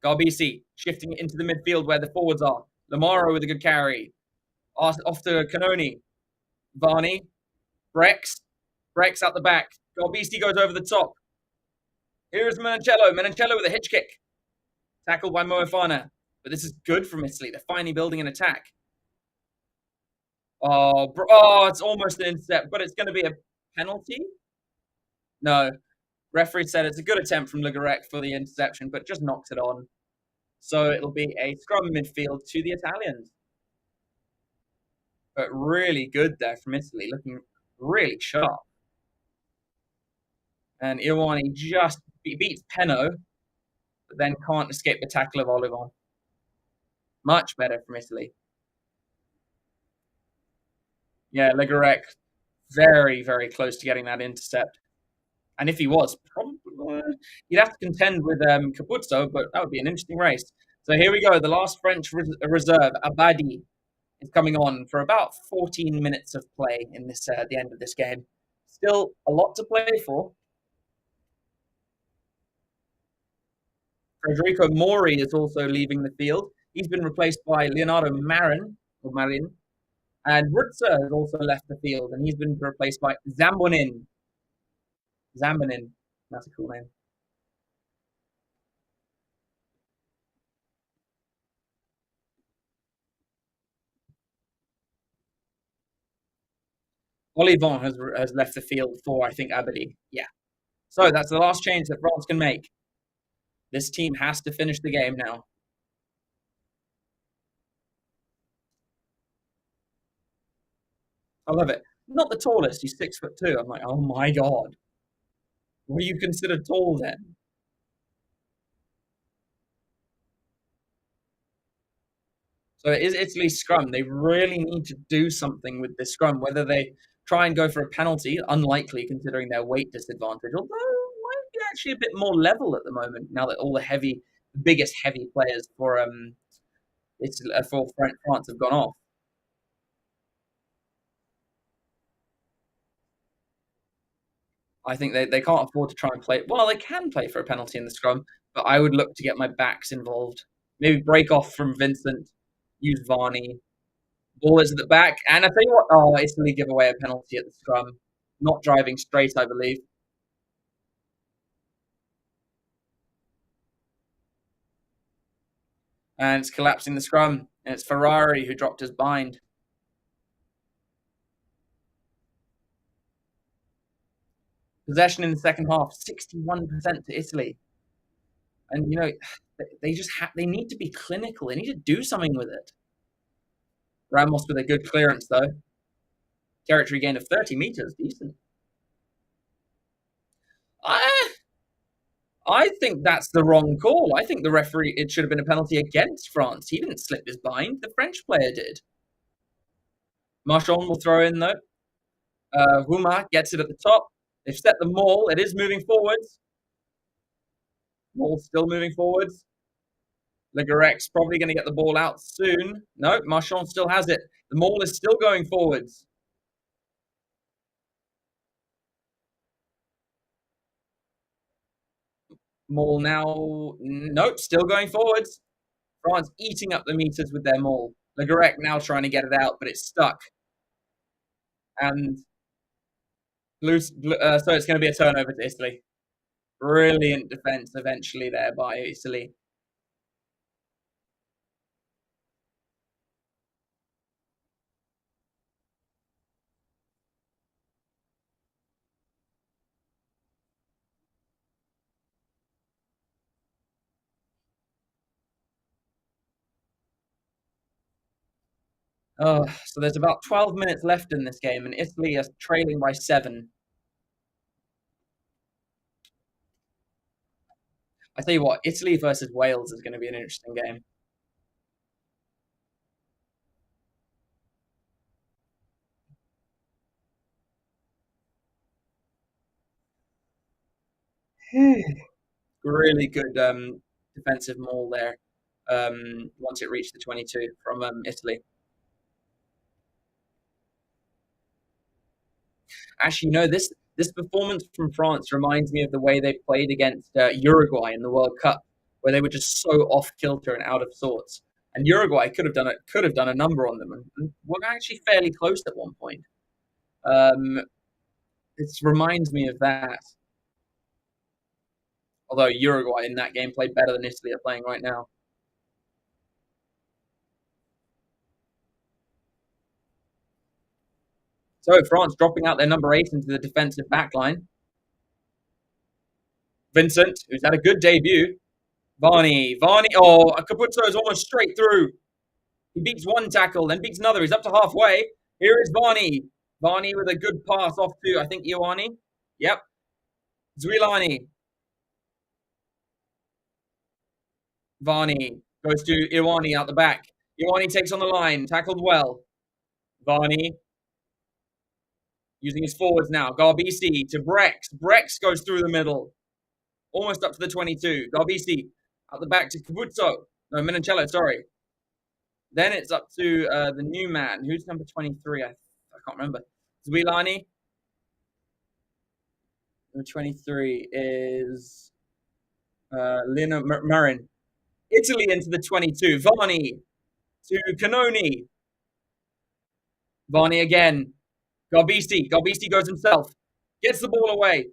Galbisi shifting it into the midfield where the forwards are. Lamaro with a good carry. Off to Canoni. Varney. Brex. Brex out the back. Galbisi goes over the top. Here's Menoncello. Menoncello with a hitch kick. Tackled by Moefana. But this is good from Italy. They're finally building an attack. Oh, it's almost an intercept, but it's going to be a penalty? No. Referee said it's a good attempt from Legarec for the interception, but just knocks it on. So it'll be a scrum midfield to the Italians. But really good there from Italy, looking really sharp. And Iwani just beats Peno, but then can't escape the tackle of Olivon. Much better from Italy. Yeah, Legarec, very, very close to getting that intercept. And if he was, probably you'd have to contend with Capuzzo, but that would be an interesting race. So here we go. The last French reserve, Abadi, is coming on for about 14 minutes of play in this the end of this game. Still a lot to play for. Federico Mori is also leaving the field. He's been replaced by Leonardo Marin, and Rutzer has also left the field, and he's been replaced by Zambonin. Zambonin, that's a cool name. Olivon has left the field for, I think, Abadi. Yeah. So that's the last change that France can make. This team has to finish the game now. I love it. Not the tallest. He's 6'2". I'm like, oh my god. What do you consider tall then? So it is Italy's scrum. They really need to do something with this scrum. Whether they try and go for a penalty, unlikely considering their weight disadvantage. Although it might be actually a bit more level at the moment now that all the biggest heavy players for France have gone off. I think they can't afford to try and play. Well, they can play for a penalty in the scrum, but I would look to get my backs involved. Maybe break off from Vincent, use Varney. Ball is at the back, and I tell you what, Italy give away a penalty at the scrum. Not driving straight, I believe. And it's collapsing the scrum, and it's Ferrari who dropped his bind. Possession in the second half, 61% to Italy. And you know, they need to be clinical. They need to do something with it. Ramos with a good clearance though. Territory gain of 30 meters, decent. I think that's the wrong call. I think the referee, it should have been a penalty against France. He didn't slip his bind. The French player did. Marchand will throw in though. Rouma gets it at the top. They've set the maul. It is moving forwards. Maul still moving forwards. Legarec's probably going to get the ball out soon. No, Marchand still has it. The maul is still going forwards. Maul now, nope, still going forwards. France eating up the meters with their maul. Legarec now trying to get it out, but it's stuck. And so it's going to be a turnover to Italy. Brilliant defense eventually there by Italy. Oh, so there's about 12 minutes left in this game, and Italy is trailing by 7. I tell you what, Italy versus Wales is going to be an interesting game. Really good defensive maul there. Once it reached the 22 from Italy. Actually, no, this performance from France reminds me of the way they played against Uruguay in the World Cup, where they were just so off kilter and out of sorts. And Uruguay could have done a number on them, and were actually fairly close at one point. Um, it reminds me of that. Although Uruguay in that game played better than Italy are playing right now. So France dropping out their number 8 into the defensive backline. Vincent, who's had a good debut. Varney. Oh, Capuzzo is almost straight through. He beats one tackle, then beats another. He's up to halfway. Here is Varney. Varney with a good pass off to, I think, Ioane. Yep. Zwilani. Varney goes to Ioane out the back. Ioane takes on the line. Tackled well. Varney using his forwards now. Garbisi to Brex. Brex goes through the middle. Almost up to the 22. Garbisi out the back to Capuzzo. No, Menoncello, sorry. Then it's up to the new man. Who's number 23? I can't remember. Zwilani. Number 23 is Lino Marin. Italy into the 22. Varney to Canoni. Varney again. Garbisi. Garbisi goes himself. Gets the ball away.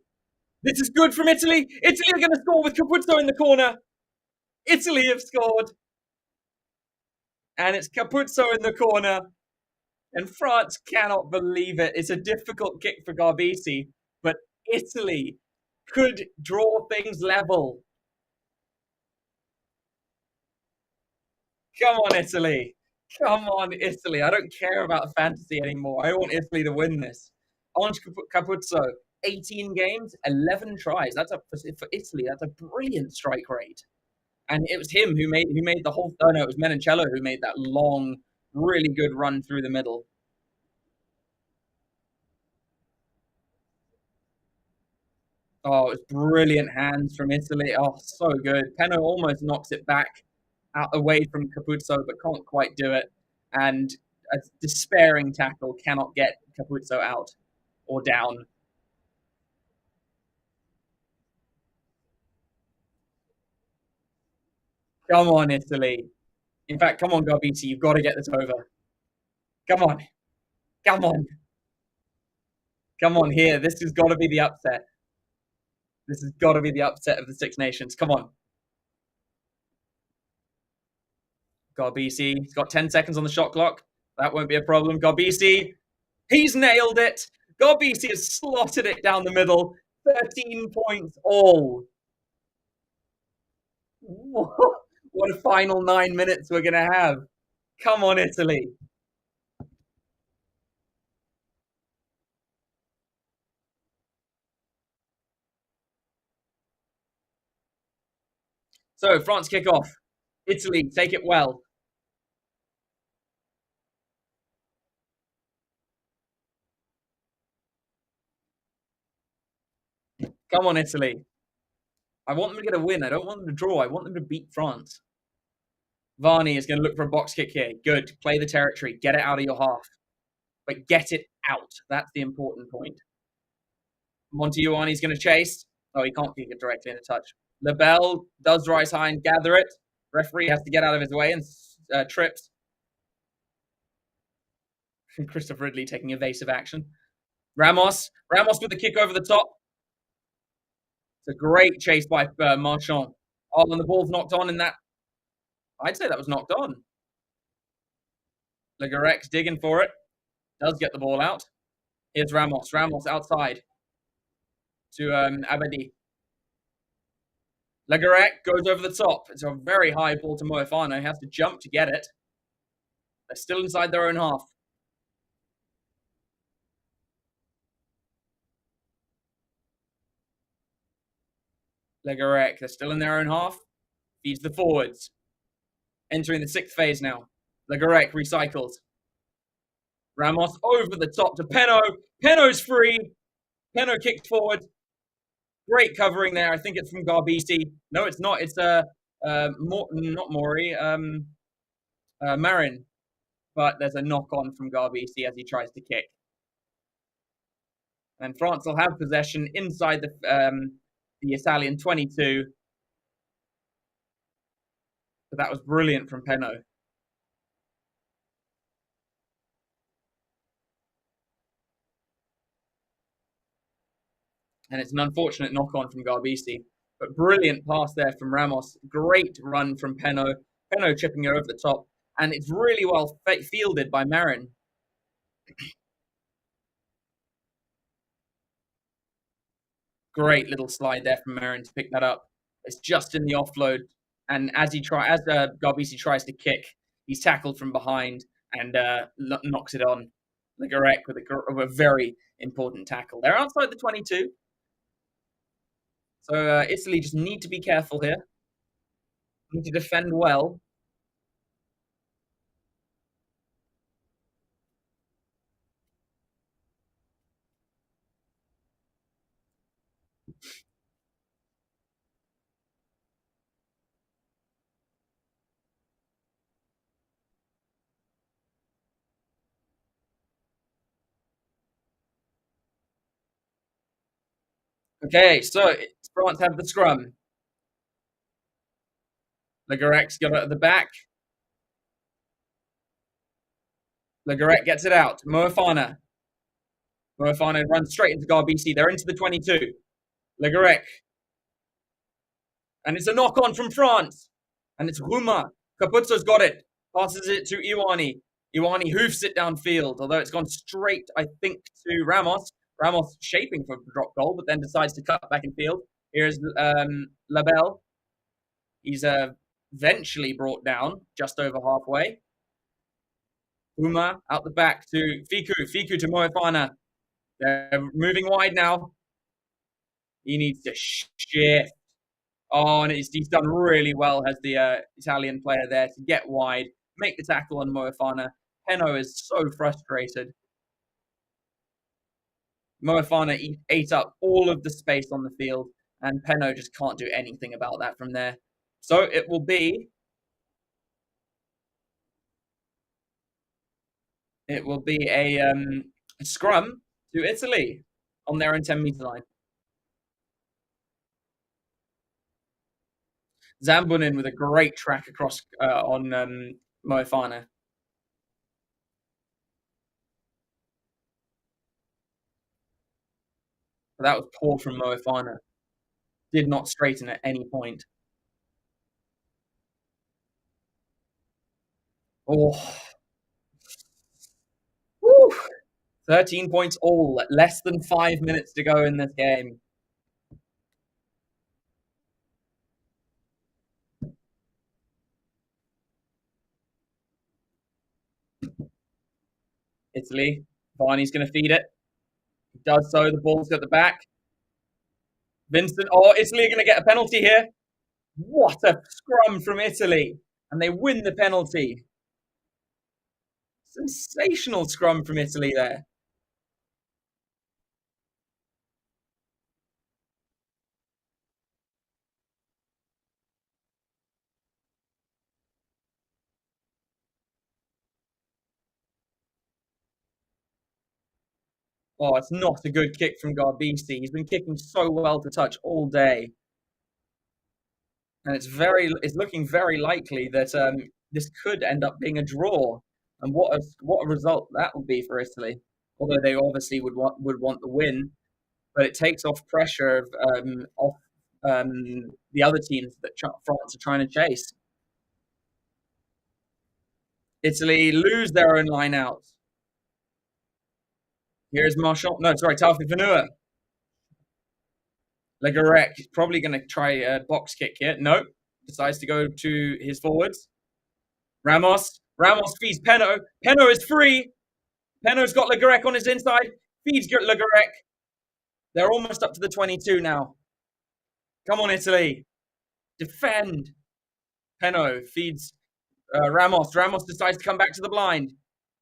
This is good from Italy. Italy are going to score with Capuzzo in the corner. Italy have scored. And it's Capuzzo in the corner. And France cannot believe it. It's a difficult kick for Garbisi, but Italy could draw things level. Come on, Italy. Come on, Italy. I don't care about fantasy anymore. I want Italy to win this. Ange Capuzzo, 18 games, 11 tries. That's for Italy. That's a brilliant strike rate. And it was him who made the whole. Oh no, it was Menoncello who made that long, really good run through the middle. Oh, it was brilliant hands from Italy. Oh, so good. Peno almost knocks it back out away from Capuzzo, but can't quite do it. And a despairing tackle cannot get Capuzzo out or down. Come on, Italy. In fact, come on, Garbisi. You've got to get this over. Come on. Come on. Come on here. This has got to be the upset. This has got to be the upset of the Six Nations. Come on. Garbisi. He's got 10 seconds on the shot clock. That won't be a problem. Garbisi. He's nailed it. Garbisi has slotted it down the middle. 13 points all. What a final 9 minutes we're going to have. Come on, Italy. So, France kick off. Italy take it well. Come on, Italy. I want them to get a win. I don't want them to draw. I want them to beat France. Varney is going to look for a box kick here. Good. Play the territory. Get it out of your half. But get it out. That's the important point. Monty Ioane's going to chase. Oh, he can't kick it directly in a touch. Lebel does rise high and gather it. Referee has to get out of his way and trips. Christopher Ridley taking evasive action. Ramos with the kick over the top. It's a great chase by Marchand. Oh, and the ball's knocked on in that. I'd say that was knocked on. Legarec's digging for it. Does get the ball out. Here's Ramos. Ramos outside to Abadi. Legarec goes over the top. It's a very high ball to Moefano. He has to jump to get it. They're still inside their own half. Legarec, they're still in their own half. Feeds the forwards. Entering the sixth phase now. Legarec recycles. Ramos over the top to Peno. Peno's free. Peno kicked forward. Great covering there. I think it's from Garbisi. No, it's not. It's not Mori. Marin. But there's a knock on from Garbisi as he tries to kick. And France will have possession inside the Italian 22. But that was brilliant from Peno. And it's an unfortunate knock-on from Garbisi. But brilliant pass there from Ramos. Great run from Peno. Peno chipping it over the top. And it's really well fielded by Marin. Great little slide there from Marin to pick that up. It's just in the offload. And as Garbisi tries to kick, he's tackled from behind and knocks it on. Legarec with a very important tackle. They're outside the 22. So Italy just need to be careful here. Need to defend well. Okay, so France have the scrum. Legarec's got it at the back. Legarec gets it out. Moefana. Moefana runs straight into Garbisi. They're into the 22. Legarec. And it's a knock-on from France. And it's Ruma. Capuzzo's got it. Passes it to Ioane. Ioane hoofs it downfield, although it's gone straight, I think, to Ramos. Ramos shaping for a drop goal, but then decides to cut back in field. Here's Labelle. He's eventually brought down just over halfway. Uma out the back to Fiku. Fiku to Moefana. They're moving wide now. He needs to shift. Oh, and he's done really well as the Italian player there to get wide, make the tackle on Moefana. Peno is so frustrated. Moefana ate up all of the space on the field, and Peno just can't do anything about that from there. So it will be a scrum to Italy on their own 10-meter line. Zambunin with a great track across on Moefana. But that was poor from Moefana. Did not straighten at any point. Oh. Woo. 13 points all. Less than 5 minutes to go in this game. Italy. Varney's going to feed it. He does so. The ball's at the back. Vincent. Oh, Italy are going to get a penalty here. What a scrum from Italy. And they win the penalty. Sensational scrum from Italy there. Oh, it's not a good kick from Garbisi. He's been kicking so well to touch all day, and it's looking very likely that this could end up being a draw. And what a result that would be for Italy. Although they obviously would want the win, but it takes off pressure off the other teams that France are trying to chase. Italy lose their own line out. Here's Marchand. No, sorry, Taufifenua. Legarec is probably going to try a box kick here. No, decides to go to his forwards. Ramos. Ramos feeds Peno. Peno is free. Peno's got Legarec on his inside. Feeds Legarec. They're almost up to the 22 now. Come on, Italy. Defend. Peno feeds Ramos. Ramos decides to come back to the blind.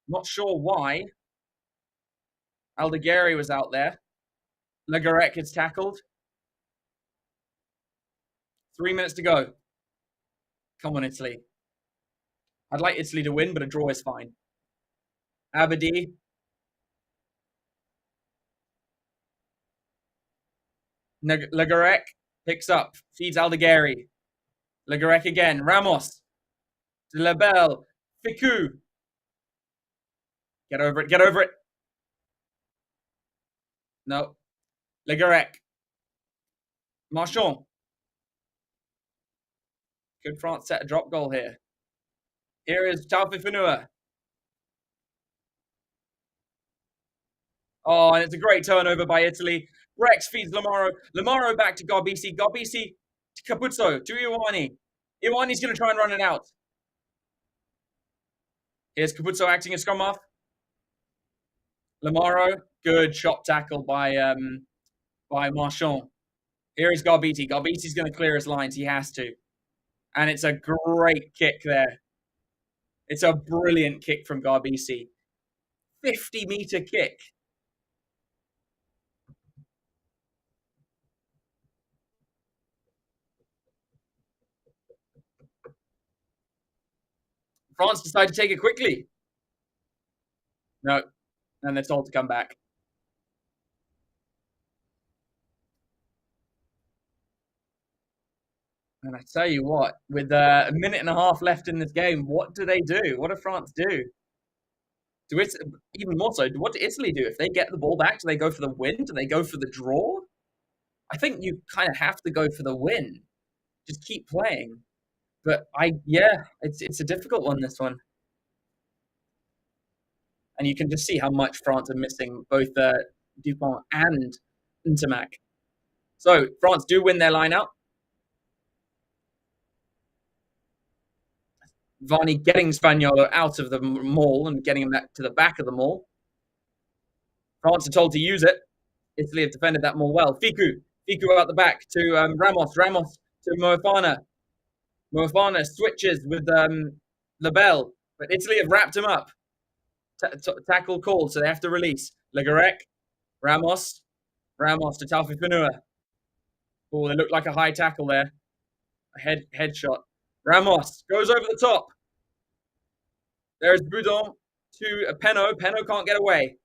Not sure why. Aldegheri was out there. Legarec is tackled. 3 minutes to go. Come on, Italy. I'd like Italy to win, but a draw is fine. Abadi. Legarec picks up, feeds Aldegheri. Legarec again. Ramos. De Lebel. Ficou. Get over it. Get over it. No. Legarec. Marchand. Could France set a drop goal here? Here is Taufifenua. Oh, and it's a great turnover by Italy. Rex feeds Lamaro. Lamaro back to Garbisi. Garbisi to Capuzzo. To Ioane. Ioane's going to try and run it out. Here's Capuzzo acting as scrum half. Lamaro. Good shot tackle by Marchand. Here is Garbisi. Garbisi's going to clear his lines. He has to. And it's a great kick there. It's a brilliant kick from Garbisi. 50-meter kick. France decided to take it quickly. No. And they're told to come back. And I tell you what, with a minute and a half left in this game, what do they do? What do France do? Do it even more so? What do Italy do if they get the ball back? Do they go for the win? Do they go for the draw? I think you kind of have to go for the win. Just keep playing. But it's a difficult one, this one. And you can just see how much France are missing both Dupont and Intermac. So France do win their line out. Varney getting Spaniolo out of the maul and getting him back to the back of the maul. France are told to use it. Italy have defended that maul well. Ficou out the back to Ramos. Ramos to Moefana. Moefana switches with Lebel, but Italy have wrapped him up. Tackle called, so they have to release. Legarec, Ramos to Taufifenua. Oh, they look like a high tackle there. A headshot. Ramos goes over the top. There's Boudon to Peno. Peno can't get away.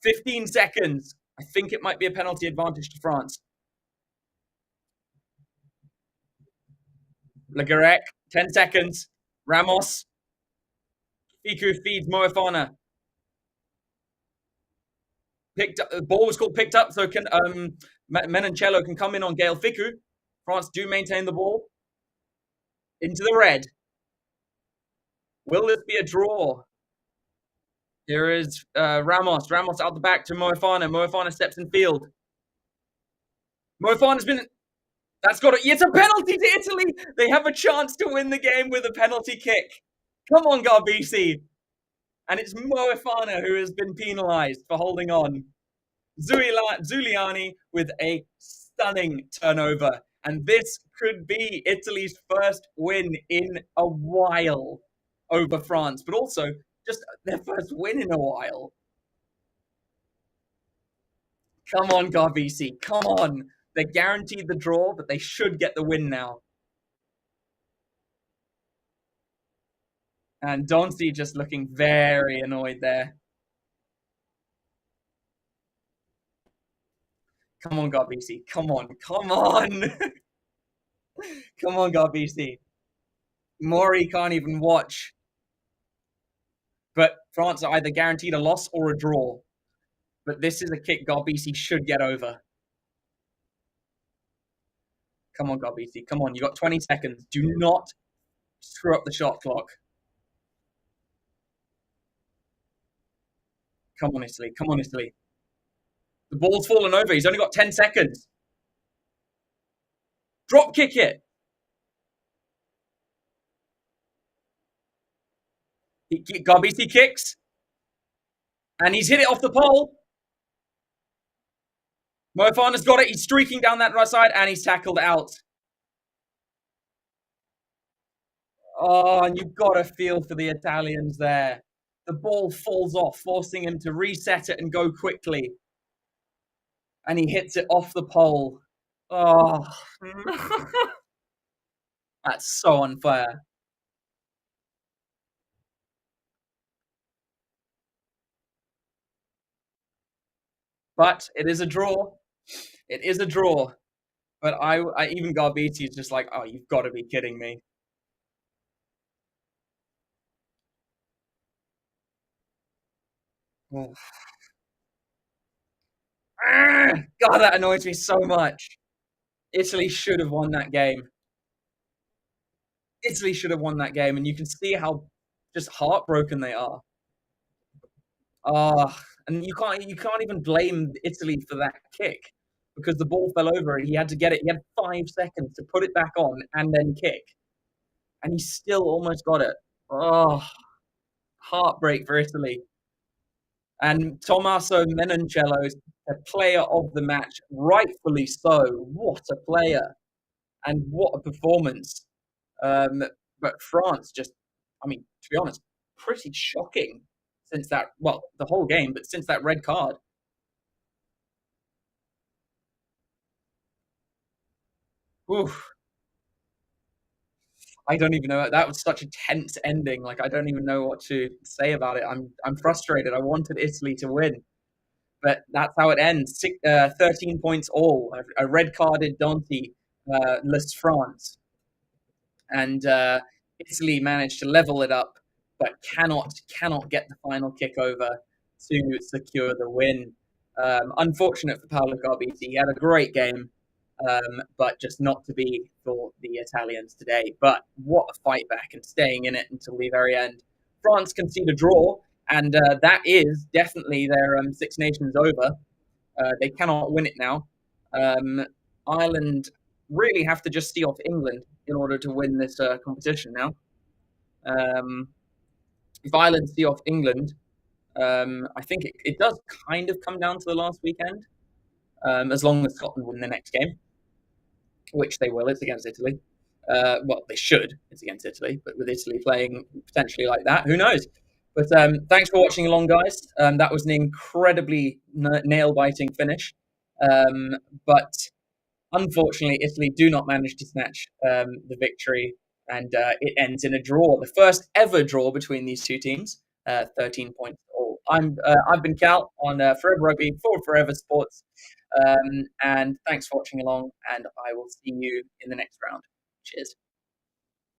15 seconds. I think it might be a penalty advantage to France. Legarec, 10 seconds. Ramos. Ficou feeds Moefana. Picked up. The ball was called picked up, so can Menoncello can come in on Gael Ficou. France do maintain the ball. Into the red. Will this be a draw? Here is Ramos. Ramos out the back to Moefana. Moefana steps in field. Moefana's been... That's got it. It's a penalty to Italy. They have a chance to win the game with a penalty kick. Come on, Garbisi. And it's Moefana who has been penalised for holding on. Zuliani with a stunning turnover. And this could be Italy's first win in a while over France, but also just their first win in a while. Come on, Garbisi. Come on. They're guaranteed the draw, but they should get the win now. And Donsi just looking very annoyed there. Come on, Garbisi. Come on. Come on. Come on, Garbisi. Maury can't even watch. But France are either guaranteed a loss or a draw. But this is a kick Garbisi should get over. Come on, Garbisi. Come on. You got 20 seconds. Do not screw up the shot clock. Come on, Italy. Come on, Italy. The ball's fallen over. He's only got 10 seconds. Drop kick it. Garbisi kicks. And he's hit it off the pole. Mofana's got it. He's streaking down that right side, and he's tackled out. Oh, and you've got to feel for the Italians there. The ball falls off, forcing him to reset it and go quickly. And he hits it off the pole. Oh, that's so unfair. But it is a draw. It is a draw. But I even Garbiti is just like, oh, you've got to be kidding me. Oh. God, that annoys me so much. Italy should have won that game. Italy should have won that game, and you can see how just heartbroken they are. Ah, and you can't even blame Italy for that kick because the ball fell over and he had to get it. He had 5 seconds to put it back on and then kick, and he still almost got it. Oh, heartbreak for Italy. And Tommaso Menoncello, the player of the match, rightfully so. What a player and what a performance. Um, but France just, I mean, to be honest, pretty shocking since that, well, the whole game, but since that red card. Oof, I don't even know. That was such a tense ending. Like, I don't even know what to say about it. I'm frustrated. I wanted Italy to win, but that's how it ends. 13 points all. A red carded Dante, lists France. And Italy managed to level it up, but cannot get the final kick over to secure the win. Unfortunate for Paolo Garbisi. He had a great game, but just not to be for the Italians today. But what a fight back and staying in it until the very end. France concede a draw, and that is definitely their Six Nations over. They cannot win it now. Um, Ireland really have to just see off England in order to win this competition now. Um, if Ireland see off England, I think it does kind of come down to the last weekend, as long as Scotland win the next game, which they will. It's against Italy. Well, they should. It's against Italy, but with Italy playing potentially like that, who knows? But thanks for watching along, guys. That was an incredibly nail-biting finish. Um, but unfortunately, Italy do not manage to snatch the victory, and it ends in a draw, the first ever draw between these two teams. 13 points all. I've been Cal on Forever Rugby for Forever Sports, and thanks for watching along. And I will see you in the next round. Cheers.